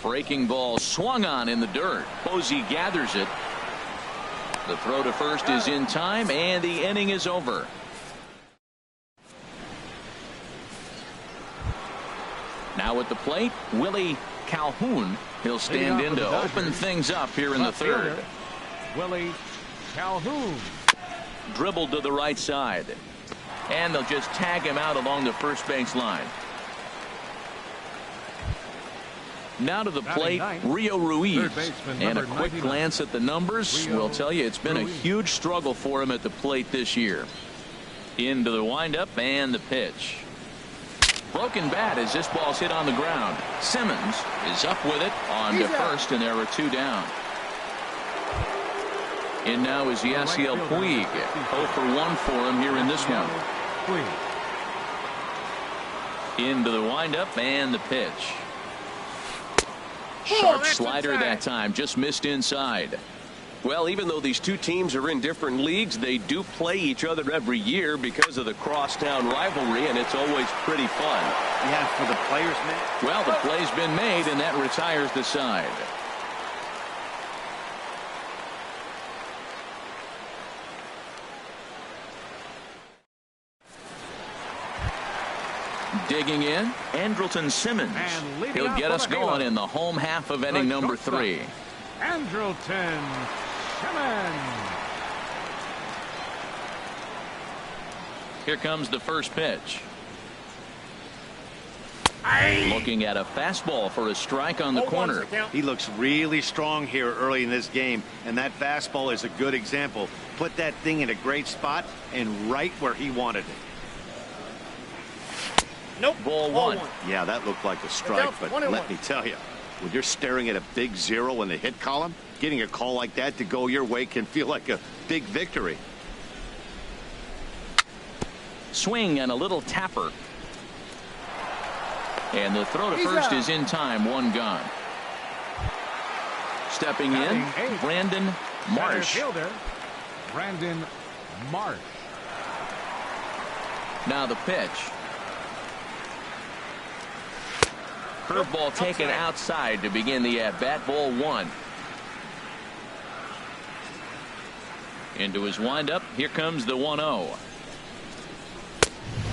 Breaking ball swung on in the dirt. Posey gathers it. The throw to first is in time, and the inning is over. Now at the plate, Willie Calhoun. He'll stand in to open things up here in the third. Willie Calhoun. Dribbled to the right side. And they'll just tag him out along the first base line. Now to the plate, Rio Ruiz. And a quick glance at the numbers will tell you it's been a huge struggle for him at the plate this year. Into the windup and the pitch. Broken bat as this ball's hit on the ground. Simmons is up with it on to first, and there are 2 down. In now is Yasiel Puig. 0 for 1 for him here in this one. Into the windup and the pitch. Sharp slider that time, just missed inside. Well, even though these two teams are in different leagues, they do play each other every year because of the crosstown rivalry, and it's always pretty fun. Yeah, for the players, man. Well, the play's been made, and that retires the side. Digging in, Andrelton Simmons. He'll get us going in the home half of inning number 3. Andrelton Simmons. Here comes the first pitch. Looking at a fastball for a strike on the corner. He looks really strong here early in this game, and that fastball is a good example. Put that thing in a great spot and right where he wanted it. Nope. Ball one. Yeah, that looked like a strike, but let me tell you, when you're staring at a big 0 in the hit column, getting a call like that to go your way can feel like a big victory. Swing and a little tapper. And the throw to first is in time, 1 gone. Stepping in, Brandon Marsh. Brandon Marsh. Now the pitch. Curveball taken outside to begin the at-bat. Ball 1. Into his windup. Here comes the 1-0.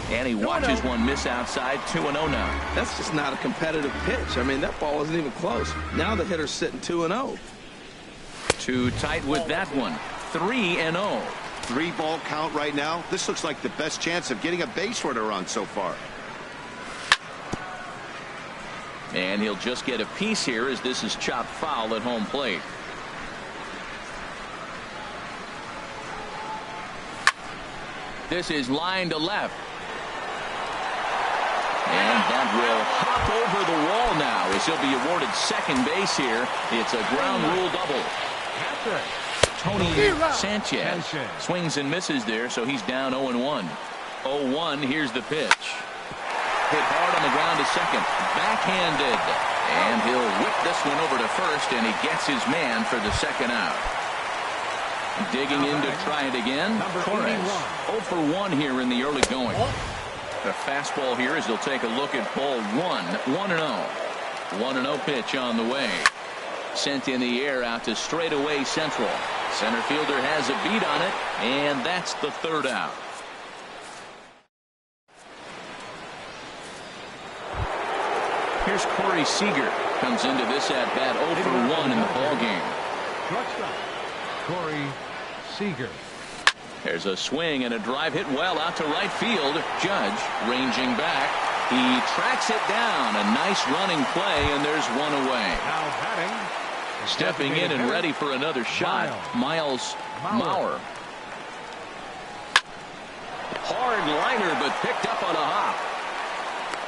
And he watches one miss outside. 2-0 now. That's just not a competitive pitch. I mean, that ball wasn't even close. Now the hitter's sitting 2-0. Too tight with that one. 3-0. 3-ball count right now. This looks like the best chance of getting a base runner on so far. And he'll just get a piece here as this is chopped foul at home plate. This is line to left. And that will hop over the wall now as he'll be awarded second base here. It's a ground rule double. Tony Sanchez swings and misses there, so he's down 0-1. 0-1, here's the pitch. hit hard on the ground to second. Backhanded. And he'll whip this one over to first, and he gets his man for the second out. Digging in to try it again. Torres 0 for 1 here in the early going. The fastball here as he'll take a look at ball 1. 1-0. 1-0 pitch on the way. Sent in the air out to straightaway central. Center fielder has a beat on it, and that's the third out. Here's Corey Seager. Comes into this at bat 0 for 1 in the ball game. Shortstop, Corey Seager. There's a swing and a drive hit well out to right field. Judge ranging back. He tracks it down. A nice running play, and there's one away. Now batting. Stepping in and ready for another shot, Miles Mauer. Hard liner, but picked up on a hop.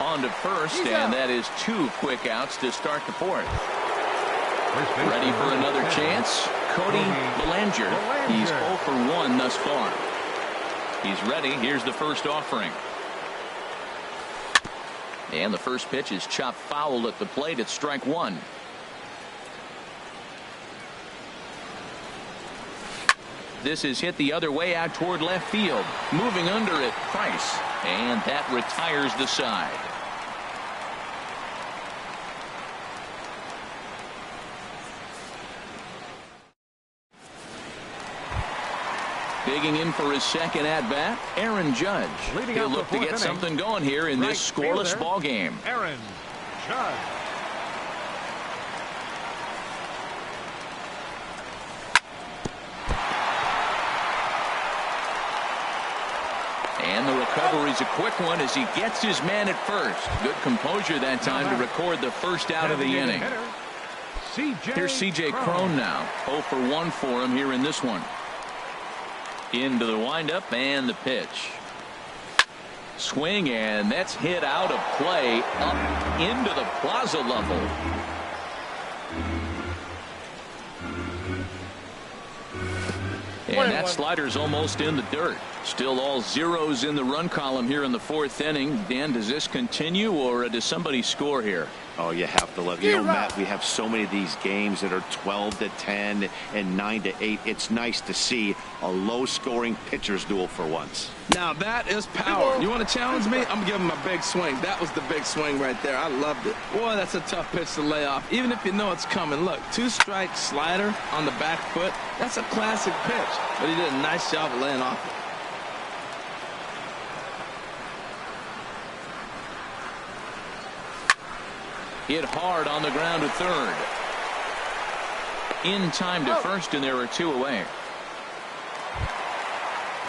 On to first, and that is 2 quick outs to start the fourth. Ready for another chance, Cody Bellinger. He's 0 for 1 thus far. He's ready. Here's the first offering. And the first pitch is chopped foul at the plate. It's strike 1. This is hit the other way out toward left field. Moving under it, Price. And that retires the side. Digging in for his second at-bat, Aaron Judge. He'll look to get something going here in this scoreless ball game. Aaron Judge. And the recovery's a quick one as he gets his man at first. Good composure that time to record the first out of the inning. Here's C.J. Cron now. 0 for 1 for him here in this one. Into the windup and the pitch. Swing, and that's hit out of play up into the plaza level. And that slider's almost in the dirt. Still all zeros in the run column here in the fourth inning. Dan, does this continue, or does somebody score here? Oh, you have to love. You know, Matt, we have so many of these games that are 12-10 and 9-8. It's nice to see a low-scoring pitcher's duel for once. Now that is power. You want to challenge me? I'm giving him a big swing. That was the big swing right there. I loved it. Boy, that's a tough pitch to lay off, even if you know it's coming. Look, 2-strike slider on the back foot. That's a classic pitch, but he did a nice job of laying off it. Hit hard on the ground to third. In time to first, and there are 2 away.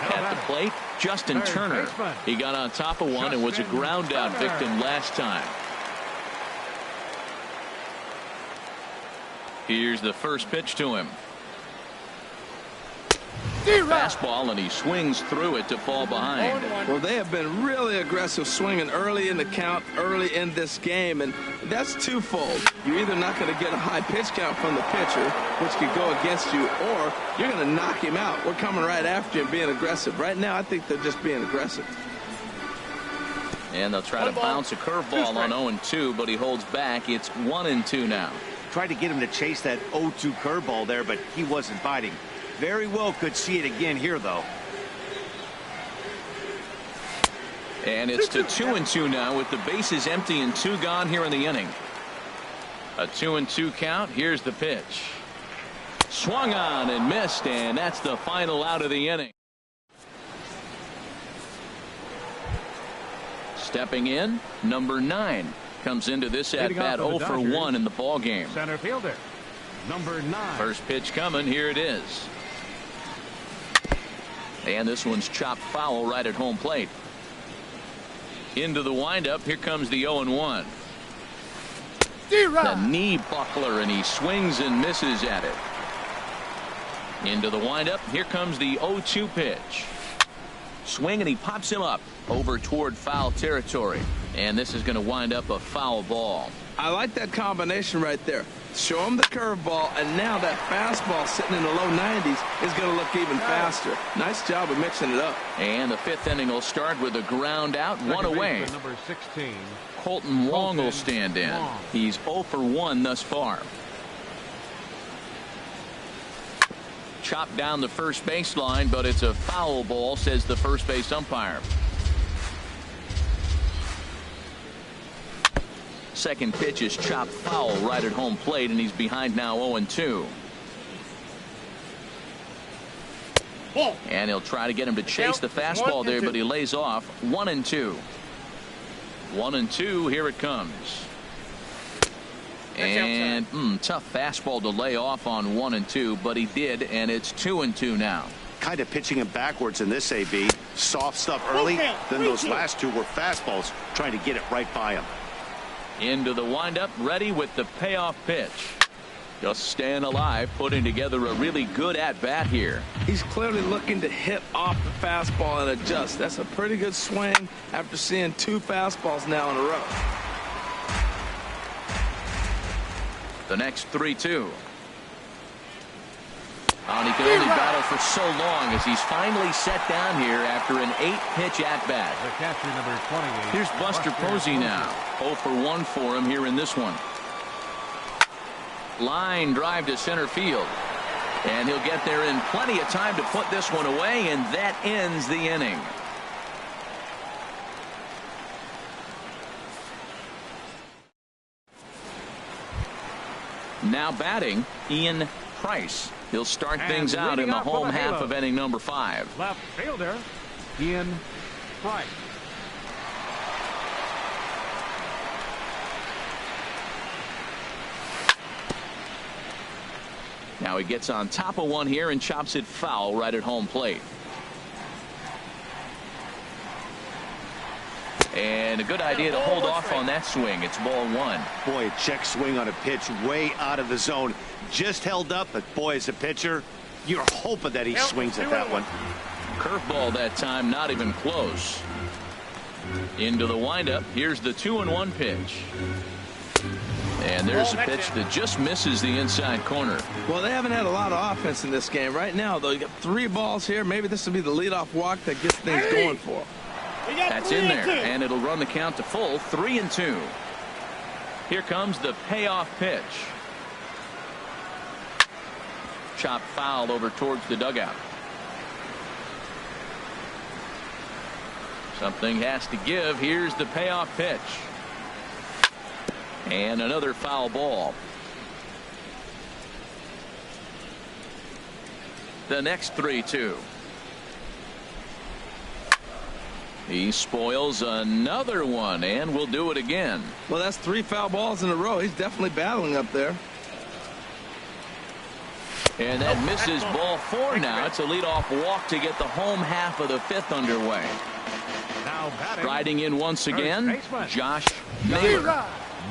At the plate, Justin Turner. He got on top of one and was a ground out victim last time. Here's the first pitch to him. Fastball, and he swings through it to fall behind. Well, they have been really aggressive swinging early in the count, early in this game, and that's twofold. You're either not going to get a high pitch count from the pitcher, which could go against you, or you're going to knock him out. We're coming right after you and being aggressive. Right now, I think they're just being aggressive. And they'll try to bounce a curveball on 0-2, but he holds back. It's 1-2 now. Tried to get him to chase that 0-2 curveball there, but he wasn't biting. Very well could see it again here, though. And it's to 2-2 now with the bases empty and 2 gone here in the inning. A 2-2 count. Here's the pitch. Swung on and missed, and that's the final out of the inning. Stepping in, number 9 comes into this at bat 0 for 1 in the ball game. Center fielder, number 9. First pitch coming. Here it is. And this one's chopped foul right at home plate. Into the windup. Here comes the 0-1. The knee buckler, and he swings and misses at it. Into the windup. Here comes the 0-2 pitch. Swing, and he pops him up over toward foul territory. And this is going to wind up a foul ball. I like that combination right there. Show him the curveball, and now that fastball sitting in the low 90s is going to look even faster. Nice job of mixing it up. And the fifth inning will start with a ground out, one away. Number 16. Colton Wong will stand in. He's 0 for 1 thus far. Chopped down the first baseline, but it's a foul ball, says the first base umpire. Second pitch is chopped foul right at home plate, and he's behind now 0-2. And he'll try to get him to chase the fastball there, but he lays off. 1-2. 1-2. Here it comes. And tough fastball to lay off on 1-2, but he did, and it's 2-2 now. Kind of pitching him backwards in this AB. Soft stuff early, then those last two were fastballs, trying to get it right by him. Into the windup, ready with the payoff pitch. Just staying alive, putting together a really good at-bat here. He's clearly looking to hit off the fastball and adjust. That's a pretty good swing after seeing 2 fastballs now in a row. The next 3-2. And he can only battle for so long as he's finally set down here after an 8-pitch at-bat. The catcher, number 28. Here's Buster Posey now. 0 for 1 for him here in this one. Line drive to center field. And he'll get there in plenty of time to put this one away, and that ends the inning. Now batting, Ian Price. He'll start things out in the home half of inning number 5. Left fielder, Ian Price. Now he gets on top of one here and chops it foul right at home plate. And a good idea to hold off on that swing. It's ball 1. Boy, a check swing on a pitch way out of the zone. Just held up, but boy, as a pitcher, you're hoping that he swings at that one. Curveball that time, not even close. Into the windup. Here's the 2-1 pitch. And there's a pitch that just misses the inside corner. Well, they haven't had a lot of offense in this game. Right now, though, you got 3 balls here. Maybe this will be the leadoff walk that gets things going for them. That's in there, and it'll run the count to full. 3-2. Here comes the payoff pitch. Chopped foul over towards the dugout. Something has to give. Here's the payoff pitch. And another foul ball. The next 3-2. He spoils another one, and will do it again. Well, that's 3 foul balls in a row. He's definitely battling up there. And that misses ball 4 now. It's a leadoff walk to get the home half of the 5th underway. Now batting, Riding in once again, Josh Naylor.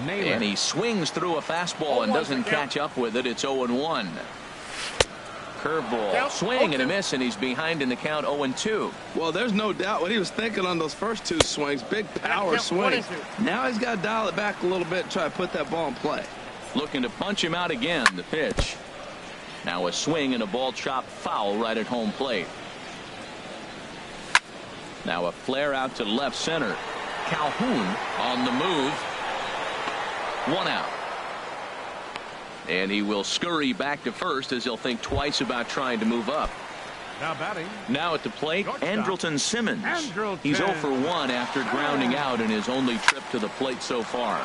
And he swings through a fastball and doesn't catch up with it. It's 0-1. Curveball, swing and a miss, and he's behind in the count. 0-2. Well, there's no doubt what he was thinking on those first 2 swings. Big power swings. Now he's got to dial it back a little bit and try to put that ball in play. Looking to punch him out again. The pitch. Now a swing and a ball chopped foul right at home plate. Now a flare out to left center. Calhoun on the move. 1 out. And he will scurry back to first as he'll think twice about trying to move up. Now batting. Now at the plate, Andrelton Simmons. He's 0 for 1 after grounding out in his only trip to the plate so far.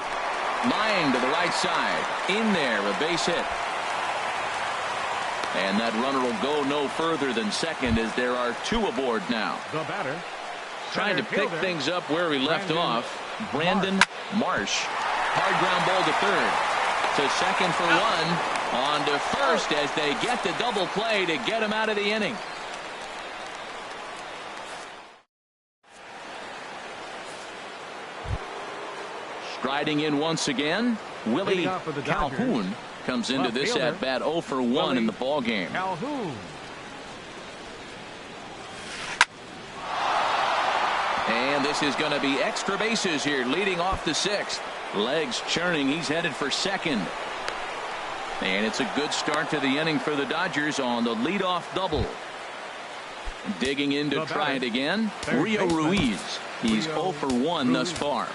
Line to the right side. In there, a base hit. And that runner will go no further than second as there are 2 aboard now. The batter. Trying to pick things up where he left off. Brandon Marsh. Hard ground ball to third. To second for 1. On to first as they get the double play to get him out of the inning. Striding in once again, Willie Calhoun comes into this at bat 0 for 1 in the ball game. Calhoun. And this is going to be extra bases here, leading off the 6th. Legs churning. He's headed for second. And it's a good start to the inning for the Dodgers on the leadoff double. Digging in to try it again, Rio Ruiz. He's 0 for 1 thus far.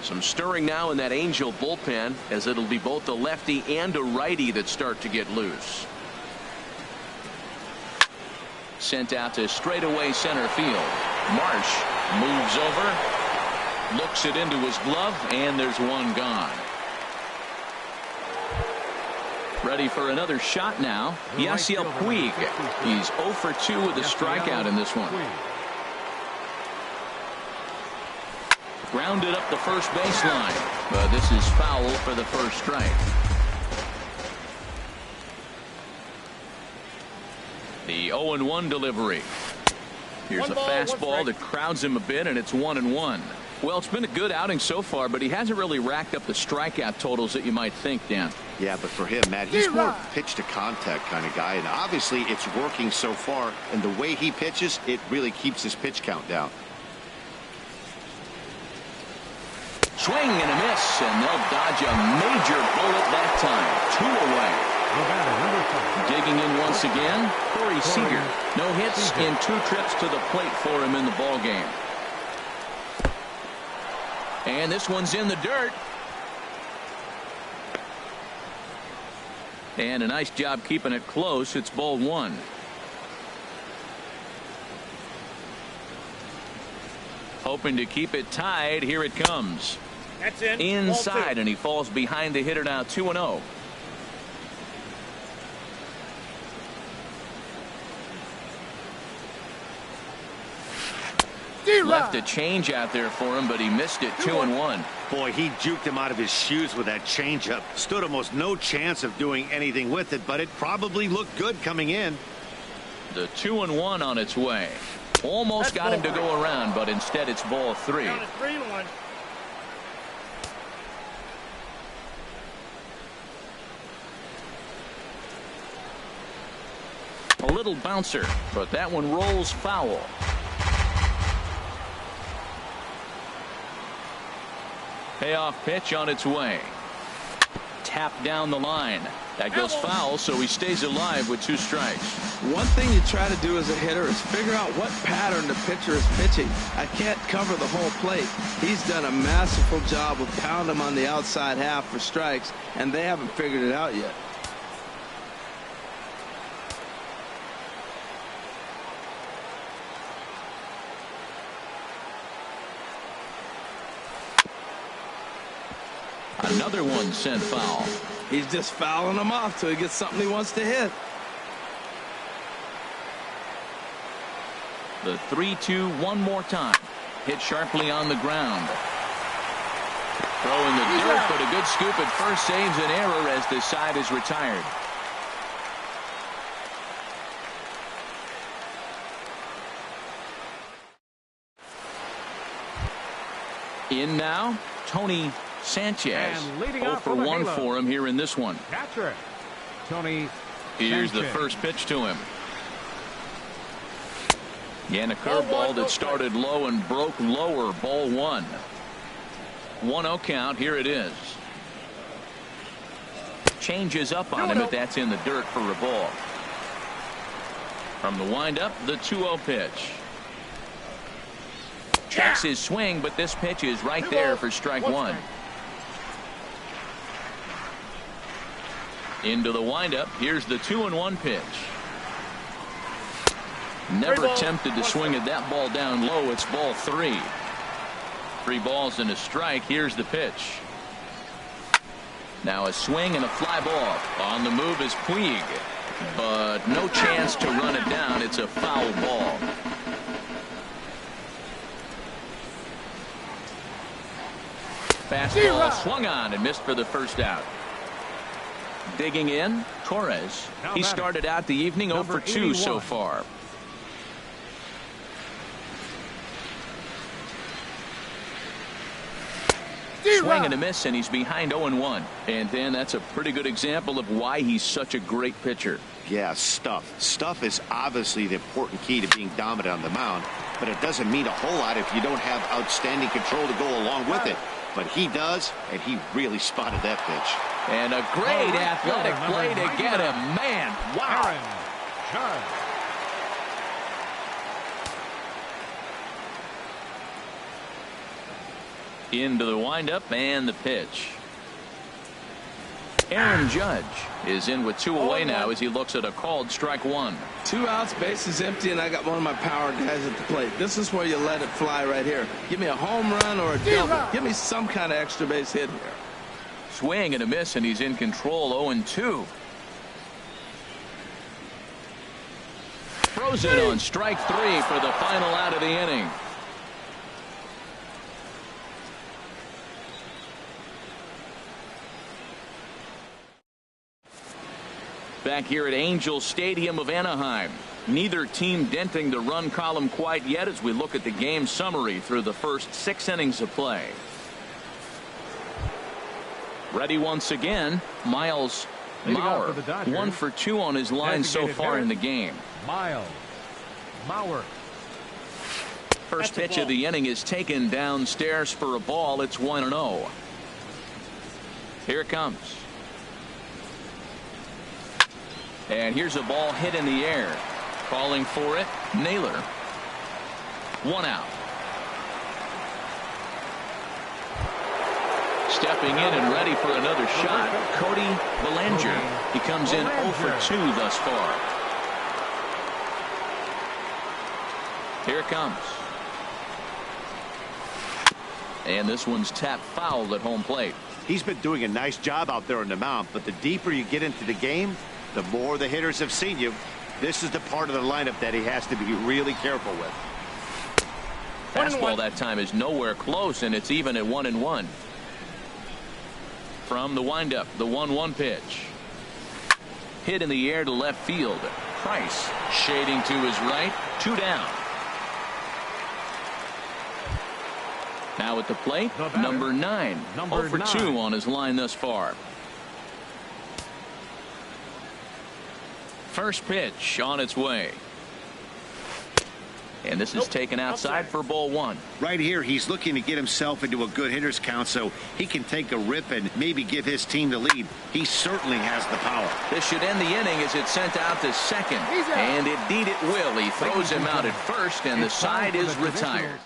Some stirring now in that Angel bullpen, as it'll be both a lefty and a righty that start to get loose. Sent out to straightaway center field. Marsh moves over, looks it into his glove, and there's one gone. Ready for another shot now. Yasiel Puig. He's 0 for 2 with a strikeout in this one. Grounded up the first baseline, but this is foul for the first strike. The 0-1 delivery. Here's a fastball that crowds him a bit, and it's 1-1. Well, it's been a good outing so far, but he hasn't really racked up the strikeout totals that you might think, Dan. Yeah, but for him, Matt, he's more pitch to contact kind of guy, and obviously it's working so far, and the way he pitches, it really keeps his pitch count down. Swing and a miss, and they'll dodge a major bullet that time. 2 away. Digging in once again, Corey Seager. No hits in 2 trips to the plate for him in the ball game. And this one's in the dirt. And a nice job keeping it close. It's ball 1. Hoping to keep it tied. Here it comes. That's in. Inside, and he falls behind the hitter now. 2-0. Left a change out there for him, but he missed it. 2-1. Boy, he juked him out of his shoes with that changeup. Stood almost no chance of doing anything with it, but it probably looked good coming in. The 2-1 on its way. Almost got him to go around, but instead it's ball 3. Count is 3-1. A little bouncer, but that one rolls foul. Payoff pitch on its way. Tap down the line. That goes foul, so he stays alive with 2 strikes. One thing you try to do as a hitter is figure out what pattern the pitcher is pitching. I can't cover the whole plate. He's done a masterful job of pounding him on the outside half for strikes, and they haven't figured it out yet. Another one sent foul. He's just fouling them off till he gets something he wants to hit. The 3-2 one more time. Hit sharply on the ground. Throw in the dirt, but a good scoop at first saves an error as the side is retired. In now, Tony Sanchez. 0 for 1 for him here in this one. Catcher, Tony Here's the Sanchez. first pitch to him. And a curveball that started low and broke lower. Ball 1. 1-0 count. Here it is. Changes up on him, but that's in the dirt for a ball. From the windup, the 2-0 pitch. Checks his swing, but this pitch is right there for strike 1. Into the windup. Here's the 2-1 pitch. Never tempted to swing at that ball down low. It's ball 3. 3 balls and a strike. Here's the pitch. Now a swing and a fly ball. On the move is Puig, but no chance to run it down. It's a foul ball. Fastball swung on and missed for the first out. Digging in, Torres. He started out the evening 0 for 2 so far. Swing and a miss, and he's behind 0-1. And then that's a pretty good example of why he's such a great pitcher. Yeah, stuff. Stuff is obviously the important key to being dominant on the mound, but it doesn't mean a whole lot if you don't have outstanding control to go along with it. But he does, and he really spotted that pitch. And a great athletic play to get him. Man, wow. Into the windup and the pitch. Aaron Judge is in with 2 away now as he looks at a called strike 1. 2 outs, bases empty, and I got one of my power guys at the plate. This is where you let it fly right here. Give me a home run or a double. Give me some kind of extra base hit here. Swing and a miss, and he's in control. 0-2. Frozen on strike 3 for the final out of the inning. Back here at Angels Stadium of Anaheim. Neither team denting the run column quite yet as we look at the game summary through the first 6 innings of play. Ready once again, Miles Mauer. 1 for 2 on his line so far in the game. Miles Mauer. First pitch of the inning is taken downstairs for a ball. It's 1-0. Here it comes. And here's a ball hit in the air. Calling for it, Naylor. 1 out. Stepping in and ready for another shot, Cody Bellinger. He comes in 0 for 2 thus far. Here it comes. And this one's tapped foul at home plate. He's been doing a nice job out there on the mound, but the deeper you get into the game, the more the hitters have seen you. This is the part of the lineup that he has to be really careful with. Fastball that time is nowhere close, and it's even at 1-1. From the windup, the 1-1 pitch. Hit in the air to left field. Price shading to his right. 2 down. Now at the plate, number 9. 0 for 2 on his line thus far. First pitch on its way. And this is taken outside for ball 1. Right here, he's looking to get himself into a good hitter's count so he can take a rip and maybe give his team the lead. He certainly has the power. This should end the inning as it's sent out to second. And indeed it will. He throws him out at first, and the side is retired.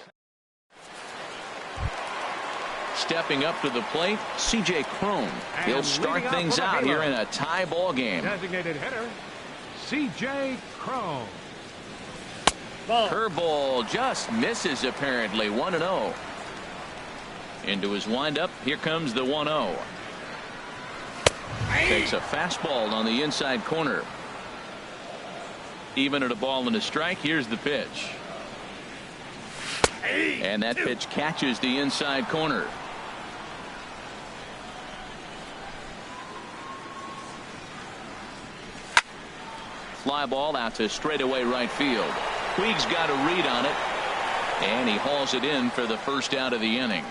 Stepping up to the plate, C.J. Cron. He'll start things out here in a tie ball game. Designated hitter, C.J. Cron. Curveball just misses apparently. 1-0. Into his windup. Here comes the 1-0. Takes a fastball on the inside corner. Even at a ball and a strike. Here's the pitch. And that pitch catches the inside corner. Fly ball out to straightaway right field. Puig's got a read on it, and he hauls it in for the first out of the inning.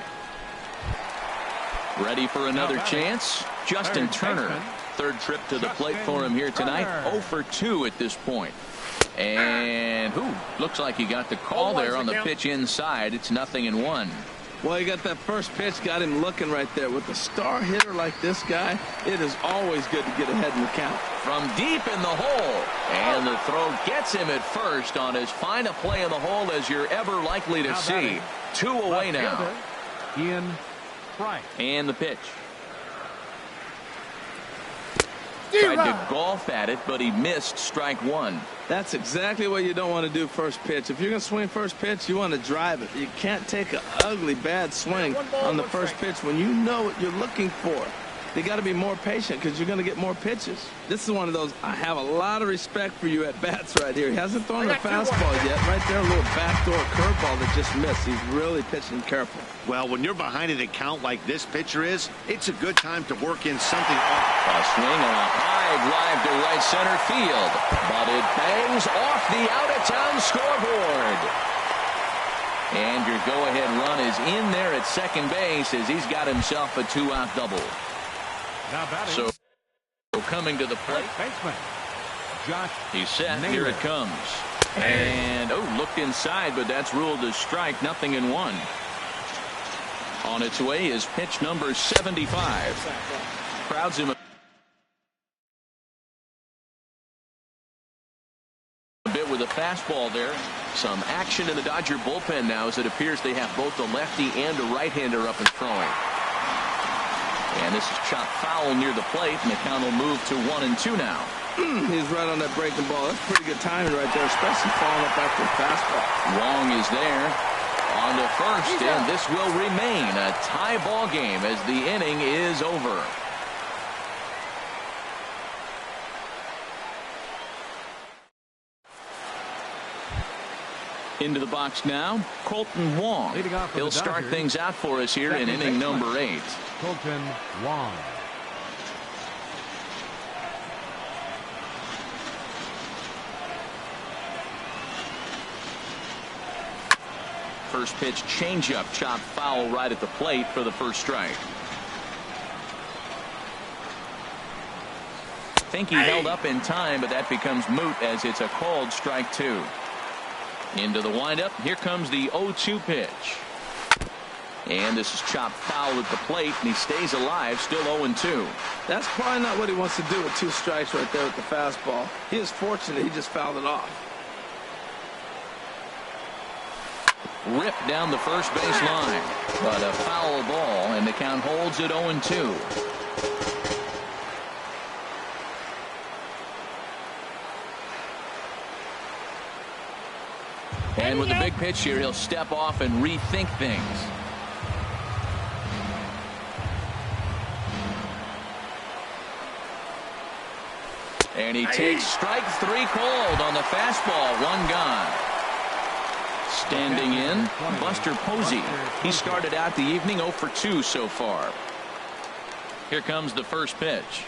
Ready for another chance? Justin Turner. Third trip to the plate for him here tonight. 0 for 2 at this point. And looks like he got the call there on the pitch inside. It's 0-1. Well, he got that first pitch, got him looking right there. With a star hitter like this guy, it is always good to get ahead in the count. From deep in the hole, and the throw gets him at first on as fine a play in the hole as you're ever likely to see. 2 away now. Ian Price. And the pitch. Tried to golf at it, but he missed strike 1. That's exactly what you don't want to do first pitch. If you're going to swing first pitch, you want to drive it. You can't take an ugly, bad swing on the first pitch when you know what you're looking for. They got to be more patient because you're going to get more pitches. This is one of those, I have a lot of respect for you at bats right here. He hasn't thrown a fastball yet. Right there, a little backdoor curveball that just missed. He's really pitching careful. Well, when you're behind an account like this pitcher is, it's a good time to work in something off. A swing and a high drive to right center field. But it bangs off the out-of-town scoreboard. And your go-ahead run is in there at second base as he's got himself a two-out double. Now batting. So coming to the plate. Baseman Josh. He's set. Naylor. Here it comes. And, looked inside, but that's ruled a strike. 0-1. On its way is pitch number 75. Crowds him a bit with a fastball there. Some action in the Dodger bullpen now as it appears they have both a lefty and a right-hander up and throwing. And this is chopped foul near the plate, and the count will move to 1-2 now. He's right on that breaking ball. That's pretty good timing right there, especially falling up after the fastball. Wong is there on to first, and this will remain a tie ball game as the inning is over. Into the box now, Colton Wong. He'll start things out for us here in inning number 8. Colton Wong. First pitch changeup, chopped foul right at the plate for the first strike. Think he held up in time, but that becomes moot as it's a called strike 2. Into the windup. Here comes the 0-2 pitch. And this is chopped foul at the plate, and he stays alive, still 0-2. That's probably not what he wants to do with 2 strikes right there with the fastball. He is fortunate he just fouled it off. Ripped down the first base line, but a foul ball, and the count holds at 0-2. And with the big pitch here, he'll step off and rethink things. And he takes strike 3 called on the fastball. 1 gone. Standing in, Buster Posey. He started out the evening 0 for 2 so far. Here comes the first pitch.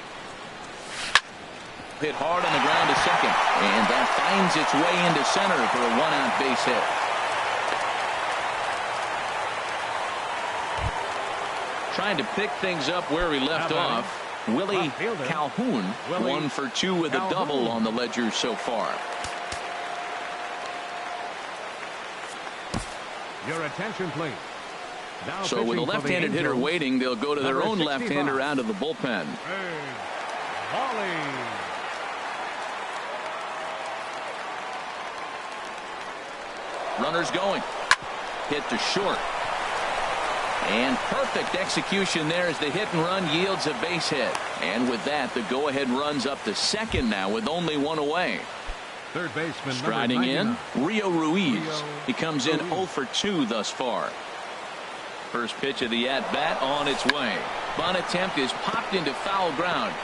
Hit hard on the ground to second, and that finds its way into center for a 1-out base hit. Trying to pick things up where he left off. Willie Calhoun, 1 for 2 with a double on the ledger so far. Your attention, please. Now so with a left-handed hitter waiting, they'll go to their own left-hander out of the bullpen. Runners going. Hit to short. And perfect execution there as the hit and run yields a base hit. And with that, the go-ahead runs up to second now with only 1 away. Third baseman striding in, Rio Ruiz. He comes in 0 for 2 thus far. First pitch of the at-bat on its way. Bunt attempt is popped into foul ground.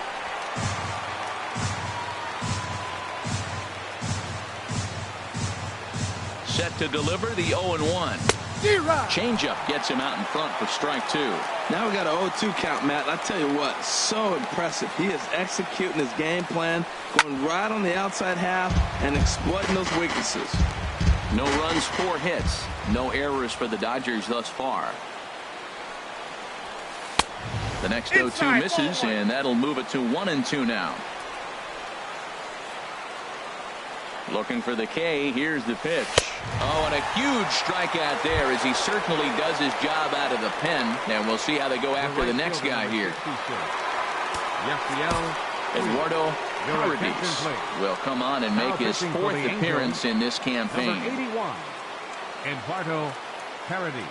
Set to deliver the 0-1. Changeup gets him out in front for strike 2. Now we got an 0-2 count, Matt. I tell you what, so impressive. He is executing his game plan, going right on the outside half and exploiting those weaknesses. No runs, 4 hits. No errors for the Dodgers thus far. The next 0-2 misses, and that'll move it to 1-2 now. Looking for the K. Here's the pitch. Oh, and a huge strikeout there as he certainly does his job out of the pen. And we'll see how they go after the next guy here. Eduardo Paredes will come on and make his 4th appearance in this campaign. Number 81, Eduardo Paredes.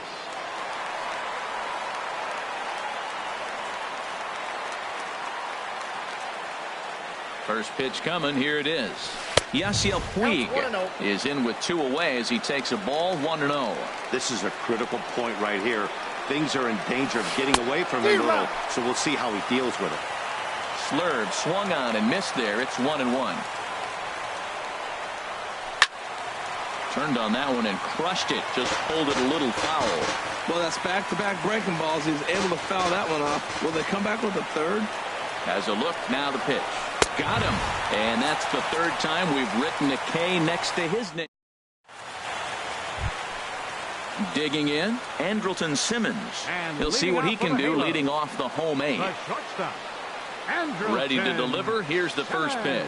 First pitch coming. Here it is. Yasiel Puig is in with 2 away as he takes a ball 1-0. This is a critical point right here. Things are in danger of getting away from him a little, so we'll see how he deals with it. Slurve swung on and missed there. It's 1-1. Turned on that one and crushed it. Just pulled it a little foul. Well, that's back-to-back breaking balls. He was able to foul that one off. Will they come back with a third? Has a look. Now the pitch. Got him. And that's the 3rd time we've written a K next to his name. Digging in, Andrelton Simmons. And He'll see what he can do leading off the home 8. The shortstop, Andrelton Ready to deliver. Here's the first pitch.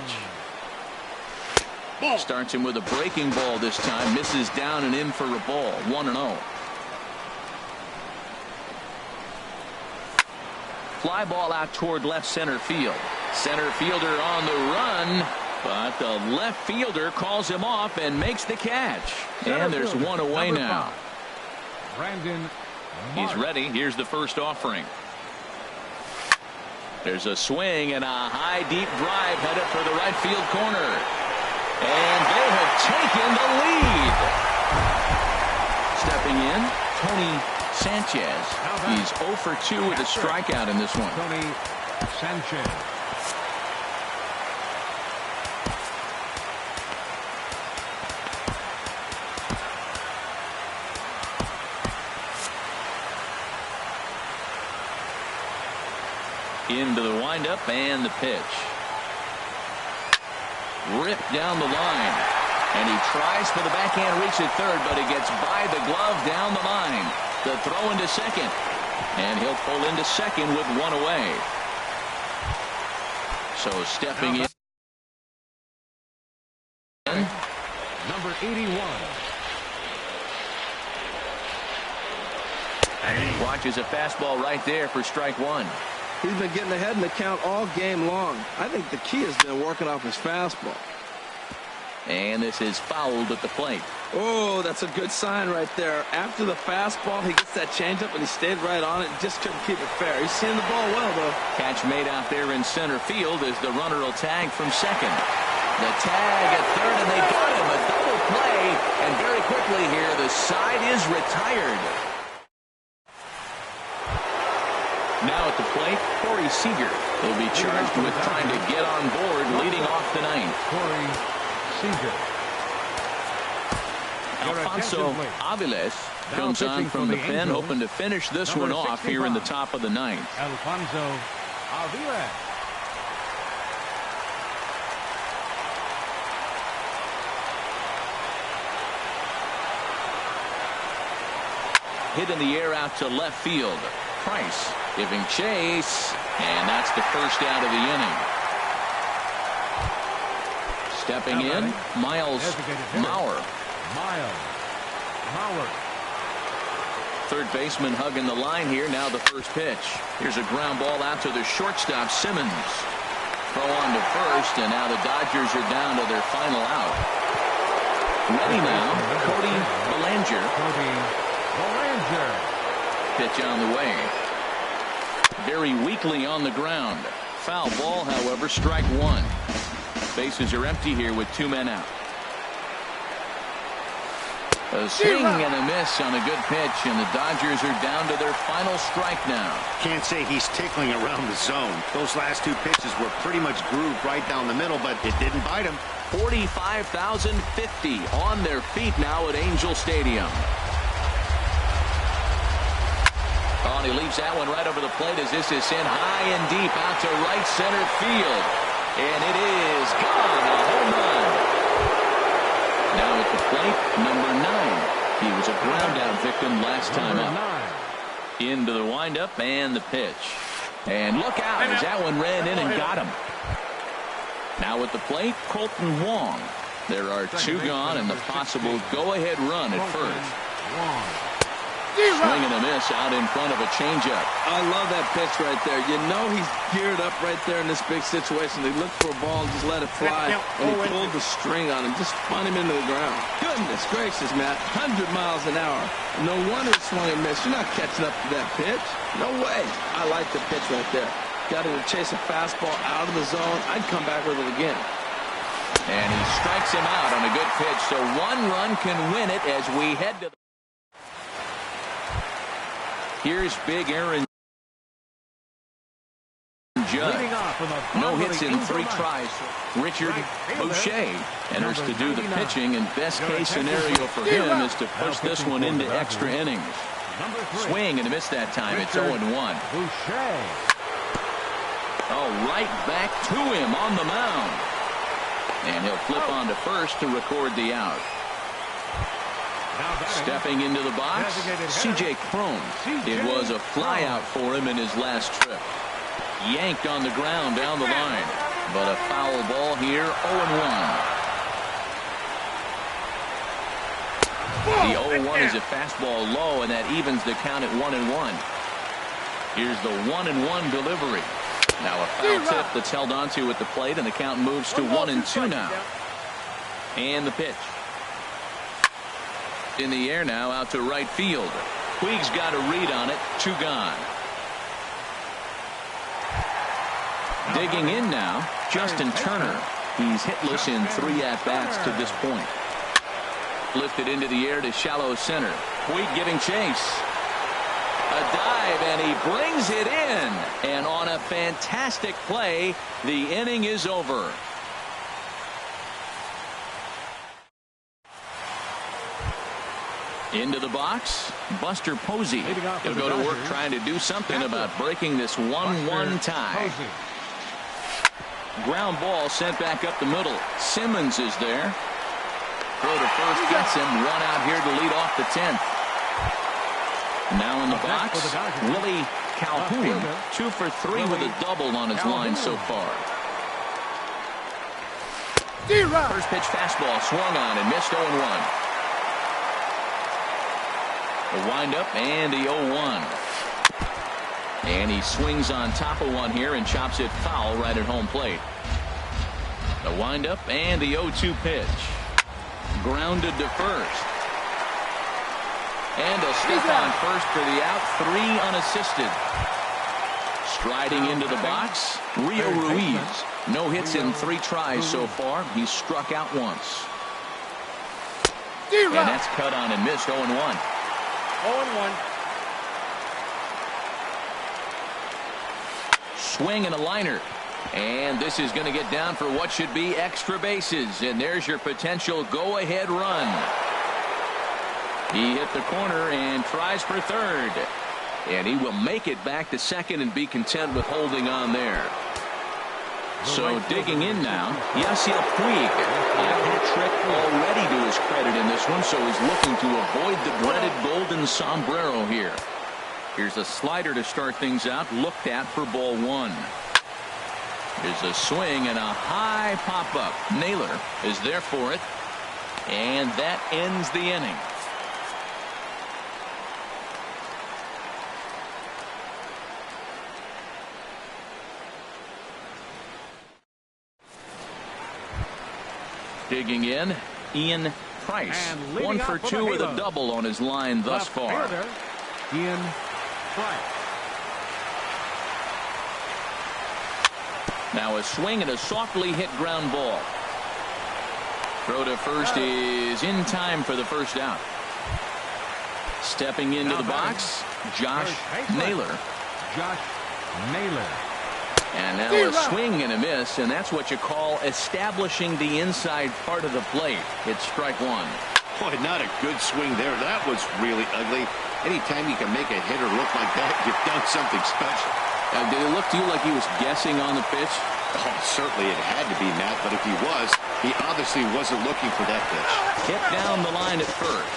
Starts him with a breaking ball this time. Misses down and in for a ball. 1-0. Fly ball out toward left center field. Center fielder on the run, but the left fielder calls him off and makes the catch. And there's one away now. Brandon He's ready. Here's the first offering. There's a swing and a high deep drive headed for the right field corner. And they have taken the lead. Stepping in, Tony Sanchez. He's 0 for 2 with a strikeout in this one. Tony Sanchez. Into the windup and the pitch. Ripped down the line. And he tries for the backhand reach at third, but he gets by the glove down the line. The throw into second. And he'll pull into second with one away. So stepping in. Number 81. Watches a fastball right there for strike one. He's been getting ahead in the count all game long. I think the key has been working off his fastball. And this is fouled at the plate. Oh, that's a good sign right there. After the fastball, he gets that changeup, and he stayed right on it. Just couldn't keep it fair. He's seeing the ball well, though. Catch made out there in center field as the runner will tag from second. The tag at third, and they got him. A double play, and very quickly here, the side is retired. Now at the plate, Corey Seager will be charged with trying to get on board, leading off the ninth. Corey Seager. Alfonso Aviles comes on from the pen, hoping to finish this one off here in the top of the ninth. Alfonso Aviles. Hit in the air out to left field. Price giving chase, and that's the first out of the inning. Stepping in, Miles Mauer. Third baseman hugging the line here. Now the first pitch. Here's a ground ball out to the shortstop, Simmons. Throw on to first, and now the Dodgers are down to their final out. Ready now, Cody Bellinger. Pitch on the way. Very weakly on the ground. Foul ball, however, strike one. Bases are empty here with 2 men out. A swing and a miss on a good pitch, and the Dodgers are down to their final strike now. Can't say he's tickling around the zone. Those last 2 pitches were pretty much grooved right down the middle, but it didn't bite him. 45,050 on their feet now at Angel Stadium. Oh, and he leaves that one right over the plate as this is sent high and deep out to right center field. And it is gone. A home run. Now at the plate, number 9. He was a ground out victim last time up. Into the windup and the pitch. And look out as that one ran in and got him. Now at the plate, Colton Wong. There are 2 gone and the possible go-ahead run at first. Swing and a miss out in front of a changeup. I love that pitch right there. You know he's geared up right there in this big situation. He looked for a ball and just let it fly, and he pulled the string on him, just spun him into the ground. Goodness gracious, Matt. 100 miles an hour. No wonder he swung and missed. You're not catching up to that pitch. No way. I like the pitch right there. Got him to chase a fastball out of the zone. I'd come back with it again. And he strikes him out on a good pitch, so 1 run can win it as we head to the... Here's big Aaron Judge. No hits in 3 tries. Richard Boucher enters to do the pitching, and best case scenario for him is to push this one into extra innings. Swing and a miss that time. It's 0-1. Oh, right back to him on the mound. And he'll flip on to first to record the out. Stepping into the box, C.J. Cron. It was a flyout for him in his last trip. Yanked on the ground down the line. But a foul ball here, 0-1. The 0-1 is a fastball low, and that evens the count at 1-1. Here's the 1-1 delivery. Now a foul tip that's held onto at the plate, and the count moves to 1-2 now. And the pitch. In the air now, out to right field. Puig's got a read on it. 2 gone. Digging in now, Justin Turner. He's hitless in 3 at-bats to this point. Lifted into the air to shallow center. Puig giving chase. A dive, and he brings it in. And on a fantastic play, the inning is over. Into the box, Buster Posey. He'll go to work trying to do something about breaking this 1-1 tie. Ground ball sent back up the middle. Simmons is there. Throw to first gets him. 1 out here to lead off the 10th. Now in the box, Willie Calhoun. 2 for 3 with a double on his line so far. First pitch fastball swung on and missed 0-1. The windup and the 0-1. And he swings on top of one here and chops it foul right at home plate. The windup and the 0-2 pitch. Grounded to first. And a step on first for the out. 3 unassisted. Striding into the box, Rio Ruiz. No hits in 3 tries so far. He's struck out once. And that's cut on and missed. 0-1. 0-1. Swing and a liner. And this is going to get down for what should be extra bases. And there's your potential go-ahead run. He hit the corner and tries for third. And he will make it back to second and be content with holding on there. So digging in now, Yasiel Puig. A hat trick already to his credit in this one, so he's looking to avoid the dreaded golden sombrero here. Here's a slider to start things out, looked at for ball 1. Here's a swing and a high pop-up. Naylor is there for it, and that ends the inning. Digging in, Ian Price. 1 for 2 with a double on his line thus far. Ian Price. Now a swing and a softly hit ground ball. Throw to first is in time for the first out. Stepping into the box, Josh Naylor. Josh Naylor. And now a swing and a miss, and that's what you call establishing the inside part of the plate. It's strike 1. Boy, not a good swing there. That was really ugly. Anytime you can make a hitter look like that, you've done something special. Did it look to you like he was guessing on the pitch? Oh, certainly it had to be, Matt, but if he was, he obviously wasn't looking for that pitch. Hit down the line at first.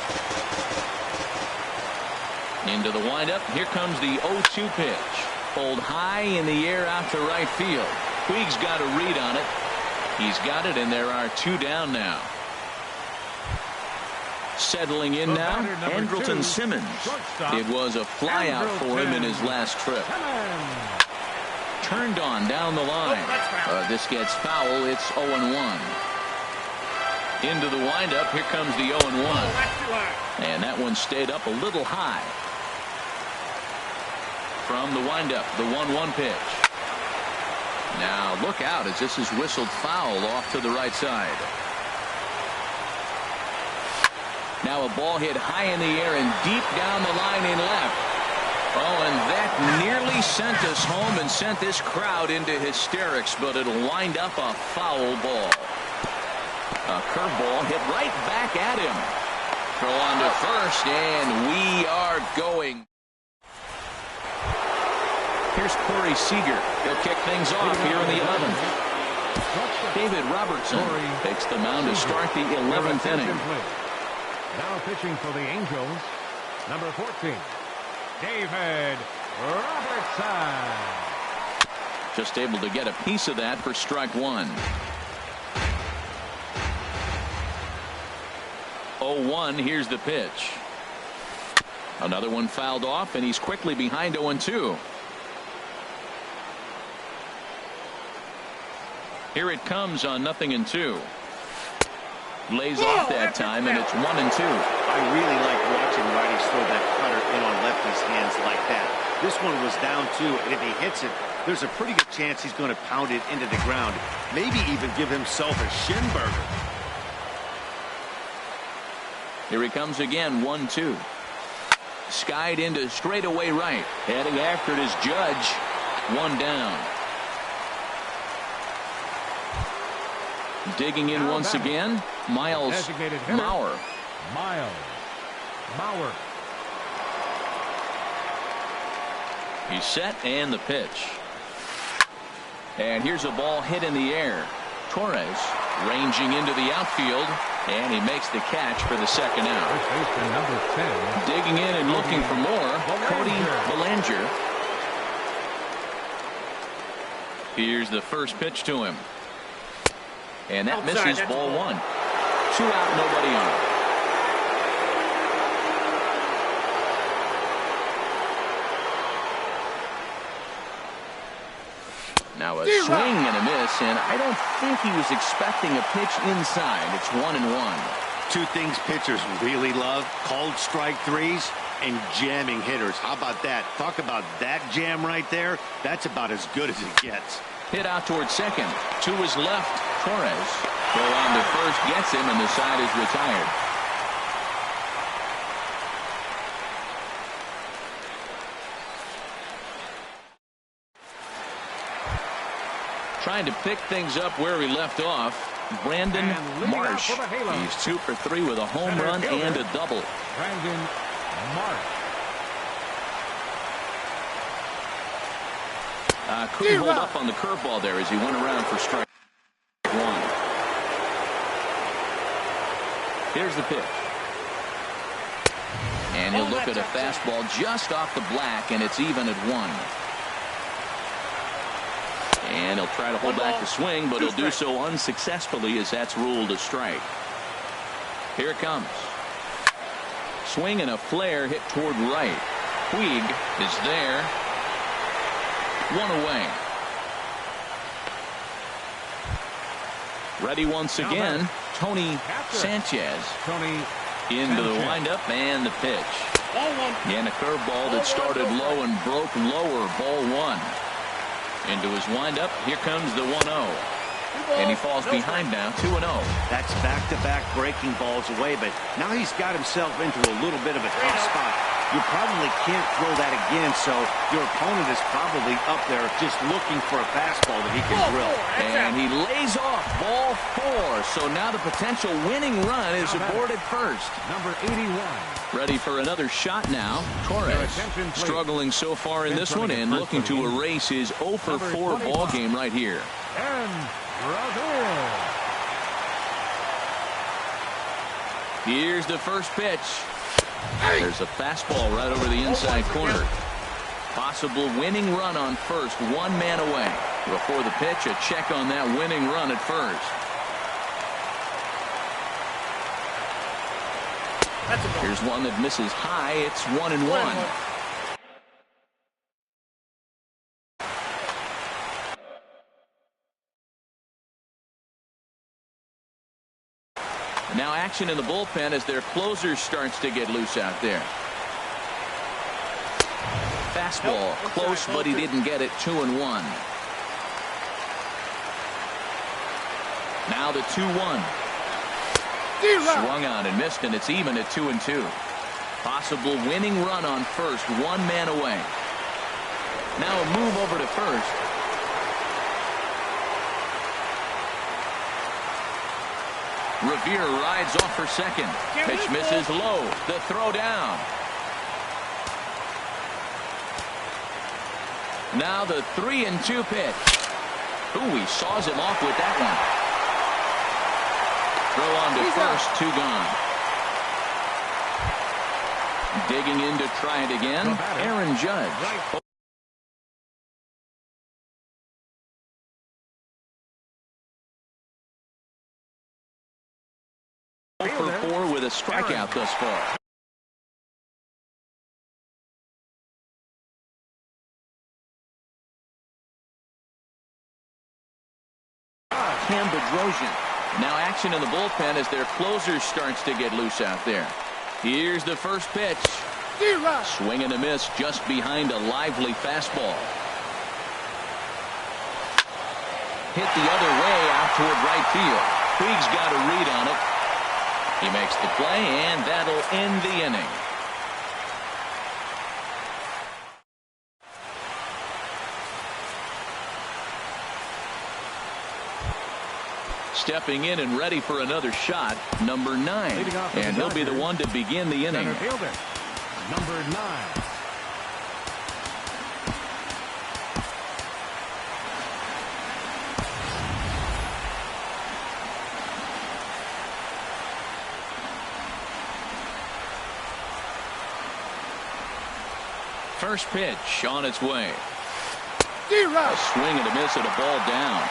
Into the windup. Here comes the 0-2 pitch. Pulled high in the air out to right field. Puig's got a read on it. He's got it, and there are 2 down now. Settling in now, Andrelton Simmons. It was a flyout for him in his last trip. Turned on down the line. This gets foul. It's 0-1. Into the windup. Here comes the 0-1. And that one stayed up a little high. From the windup, the 1-1 pitch. Now look out as this is whistled foul off to the right side. Now a ball hit high in the air and deep down the line in left. Oh, and that nearly sent us home and sent this crowd into hysterics, but it'll wind up a foul ball. A curveball hit right back at him. Throw on to first, and we are going. Here's Corey Seager. He'll kick things off here in the 11th. David Robertson takes the mound to start the 11th inning. Now pitching for the Angels, number 14, David Robertson. Just able to get a piece of that for strike one. 0-1, here's the pitch. Another one fouled off, and he's quickly behind 0-2. Here it comes on 0-2. Lays off that time, and it's 1-2. I really like watching righties throw that cutter in on lefties' hands like that. This one was down 2, and if he hits it, there's a pretty good chance he's going to pound it into the ground. Maybe even give himself a shin burger. Here he comes again, 1-2. Skied into straightaway right. Heading after it is Judge. One down. Digging in once again, Miles Mauer. He's set, and the pitch. And here's a ball hit in the air. Torres ranging into the outfield, and he makes the catch for the second out. Digging in and looking for more, Cody Bellinger. Here's the first pitch to him. And that misses, ball one. 2 out, nobody on. Now a swing and a miss, and I don't think he was expecting a pitch inside. It's 1-1. 2 things pitchers really love: called strike threes and jamming hitters. How about that? Talk about that jam right there. That's about as good as it gets. Hit out towards second. To his left, Torres. Go on to first, gets him, and the side is retired. Trying to pick things up where he left off, Brandon Marsh. He's 2 for 3 with a home run and a double. Brandon Marsh. Couldn't hold up on the curveball there as he went around for strike one. Here's the pitch. And he'll look at a fastball just off the black, and it's even at 1. And he'll try to hold back the swing, but he'll do so unsuccessfully as that's ruled a strike. Here it comes. Swing and a flare hit toward right. Puig is there. 1 away. Ready once again, Tony Sanchez. Into the windup and the pitch. And a curveball that started low and broke lower, ball 1. Into his windup, here comes the 1-0. And he falls behind now, 2-0. That's back-to-back breaking balls away, but now he's got himself into a little bit of a tough spot. You probably can't throw that again, so your opponent is probably up there just looking for a fastball that he can drill. And he lays off, ball 4. So now the potential winning run is aboard at first. Number 81. Ready for another shot now. Torres struggling so far in this one and looking to erase his 0 for 4 ball game right here. And Brazil. Here's the first pitch. There's a fastball right over the inside corner. Possible winning run on first, 1 man away. Before the pitch, a check on that winning run at first. Here's one that misses high. It's 1-1. Now action in the bullpen as their closer starts to get loose out there. Fastball close, but he didn't get it. 2-1. Now the 2-1. Swung on and missed, and it's even at 2-2. Possible winning run on first, 1 man away. Now a move over to first. Revere rides off for second. Pitch misses low. The throw down. Now the 3-2 pitch. Ooh, he saws him off with that one. Throw on to first, 2 gone. Digging in to try it again, Aaron Judge. Right. For 4 with a strikeout thus far. Cam Bedrosian. Now action in the bullpen as their closer starts to get loose out there. Here's the first pitch. Swing and a miss just behind a lively fastball. Hit the other way out toward right field. Puig's got a read on it. He makes the play, and that'll end the inning. Stepping in and ready for another shot, number 9. And he'll be the one to begin the inning. Center fielder, number 9. First pitch on its way. A swing and a miss at a ball down.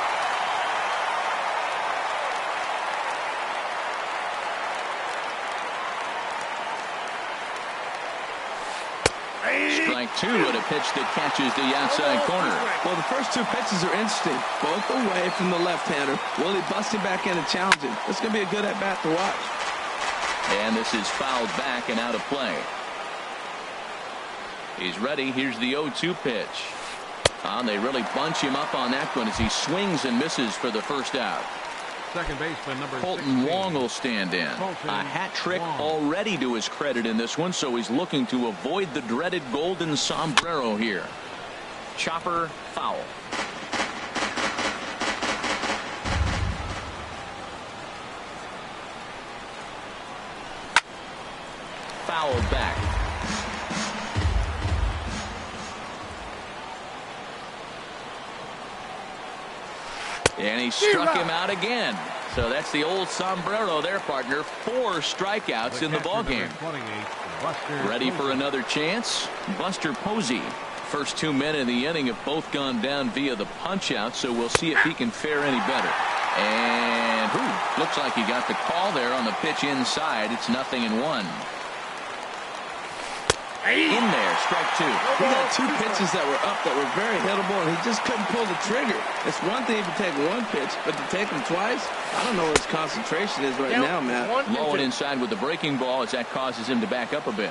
Strike 2 at a pitch that catches the outside corner. Well, the first 2 pitches are interesting. Both away from the left-hander. Will he bust him back in and challenge him? This is going to be a good at-bat to watch. And this is fouled back and out of play. He's ready. Here's the 0-2 pitch. They really bunch him up on that one as he swings and misses for the first out. Second baseman, number Colton 16. Wong will stand in. A hat trick already to his credit in this one, so he's looking to avoid the dreaded golden sombrero here. Chopper foul. Foul back. And he struck him out again. So that's the old sombrero there, partner. 4 strikeouts in the ballgame. Ready for another chance? Buster Posey. First 2 men in the inning have both gone down via the punch-out, so we'll see if he can fare any better. And looks like he got the call there on the pitch inside. It's 0-1. In there, strike 2. He got 2 pitches that were up that were very hittable, and he just couldn't pull the trigger. It's one thing if you take 1 pitch, but to take them twice, I don't know what his concentration is right now, Matt. Low and inside with the breaking ball as that causes him to back up a bit.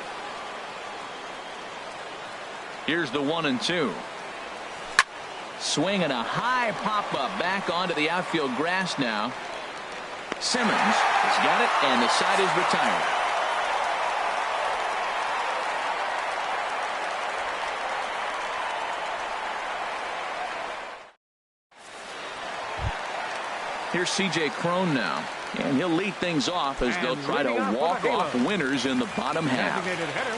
Here's the 1-2. Swing and a high pop-up back onto the outfield grass now. Simmons has got it, and the side is retired. Here's C.J. Cron now, and he'll lead things off as they'll try to walk off winners in the bottom half. Designated hitter,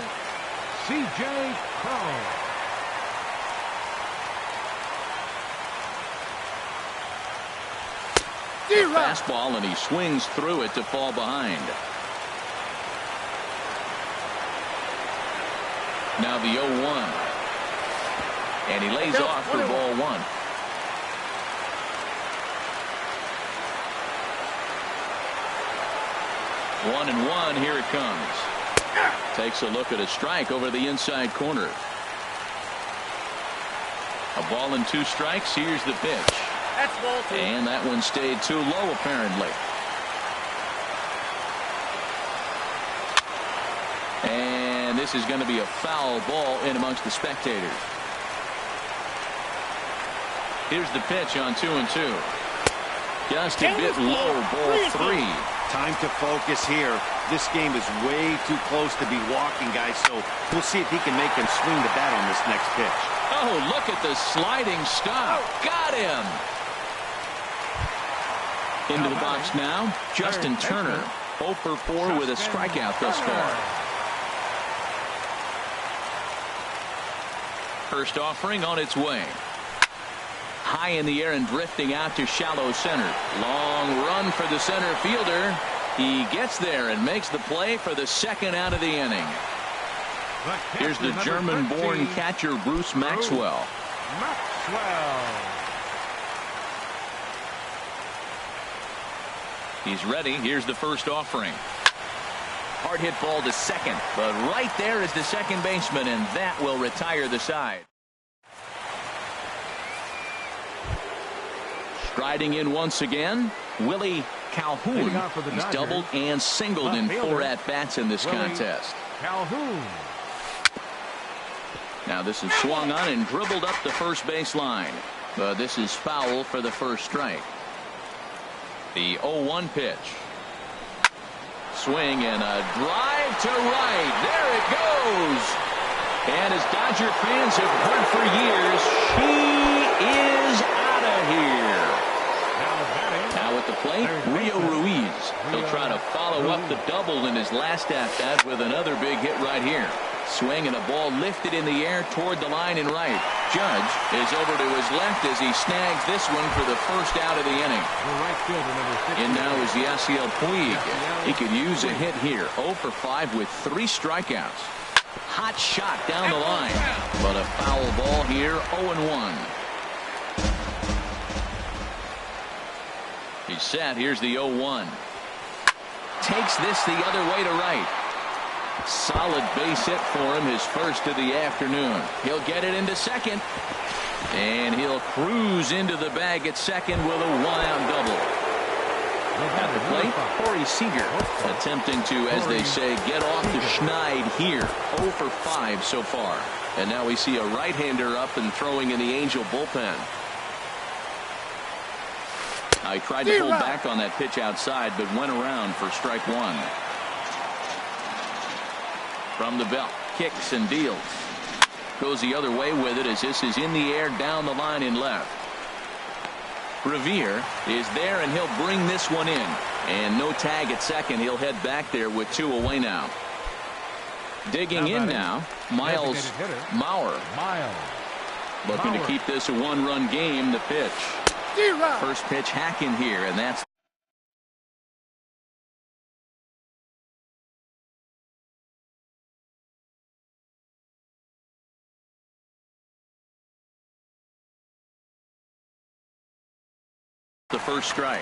C.J. Cron. Fastball, and he swings through it to fall behind. Now the 0-1. And he lays off for ball 1. One and one, here it comes. Takes a look at a strike over the inside corner. A ball and 2 strikes. Here's the pitch. And that one stayed too low, apparently. And this is going to be a foul ball in amongst the spectators. Here's the pitch on 2-2. Just a bit low, ball 3. Time to focus here. This game is way too close to be walking, guys, so we'll see if he can make him swing the bat on this next pitch. Oh, look at the sliding stop. Got him. Into the box now, Justin Turner. 0 for 4 with a strikeout thus far. First offering on its way. High in the air and drifting out to shallow center. Long run for the center fielder. He gets there and makes the play for the 2nd out of the inning. Here's the German-born catcher, Bruce Maxwell. He's ready. Here's the first offering. Hard hit ball to second, but right there is the second baseman, and that will retire the side. Striding in once again, Willie Calhoun. He's doubled and singled in 4 at-bats in this contest. Calhoun. Now this is swung on and dribbled up the first base line. But this is foul for the first strike. The 0-1 pitch. Swing and a drive to right. There it goes. And as Dodger fans have heard for years, she is out of here. Now at the plate, Rio Ruiz. He'll try to follow up the double in his last at-bat with another big hit right here. Swing and a ball lifted in the air toward the line and right. Judge is over to his left as he snags this one for the first out of the inning. And now is Yasiel Puig. He could use a hit here. 0 for 5 with 3 strikeouts. Hot shot down the line. But a foul ball here. 0-1. He's set. Here's the 0-1. Takes this the other way to right. Solid base hit for him, his first of the afternoon. He'll get it into second. And he'll cruise into the bag at second with a one-out double. At the plate, Corey Seager attempting to, as they say, get off the schneid here. 0 for 5 so far. And now we see a right-hander up and throwing in the Angel bullpen. I tried to pull back on that pitch outside, but went around for strike 1. From the belt, kicks and deals. Goes the other way with it as this is in the air down the line in left. Revere is there and he'll bring this one in. And no tag at second. He'll head back there with 2 away now. Digging in now, Miles Mauer. Looking to keep this a 1-run game. The pitch. First pitch hacking here, and that's the first strike.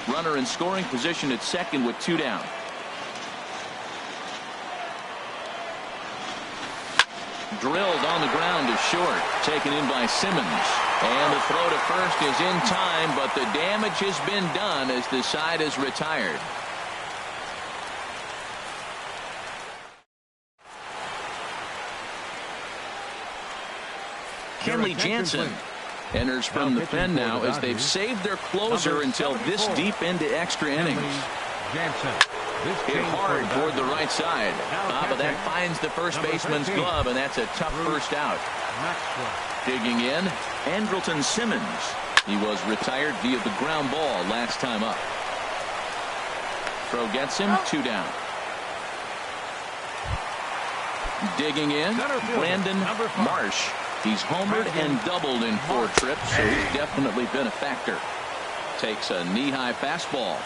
Runner in scoring position at second with 2 down. Drilled on the ground is short. Taken in by Simmons. And the throw to first is in time, but the damage has been done as the side is retired. Kenley Jansen enters from the pen now as they've saved their closer until this deep into extra innings. Hit hard toward the right side. But that finds the first baseman's glove, and that's a tough first out. Digging in, Andrelton Simmons. He was retired via the ground ball last time up. Throw gets him, 2 down. Digging in, Brandon Marsh. He's homered and doubled in 4 trips, so he's definitely been a factor. Takes a knee-high fastball.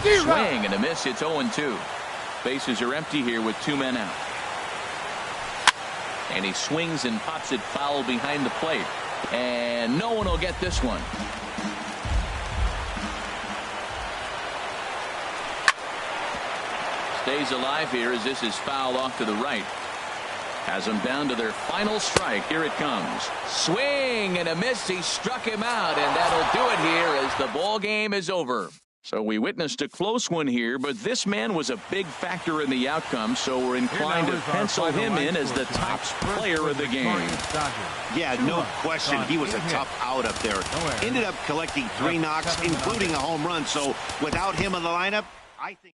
Swing and a miss. It's 0-2. Bases are empty here with 2 men out. And he swings and pops it foul behind the plate. And no one will get this one. Stays alive here as this is fouled off to the right. Has them down to their final strike. Here it comes. Swing and a miss. He struck him out, and that'll do it here as the ball game is over. So we witnessed a close one here, but this man was a big factor in the outcome, so we're inclined to pencil him in as the top player of the game. Yeah, no question. He was a tough out up there. Ended up collecting 3 knocks, including a home run. So without him in the lineup, I think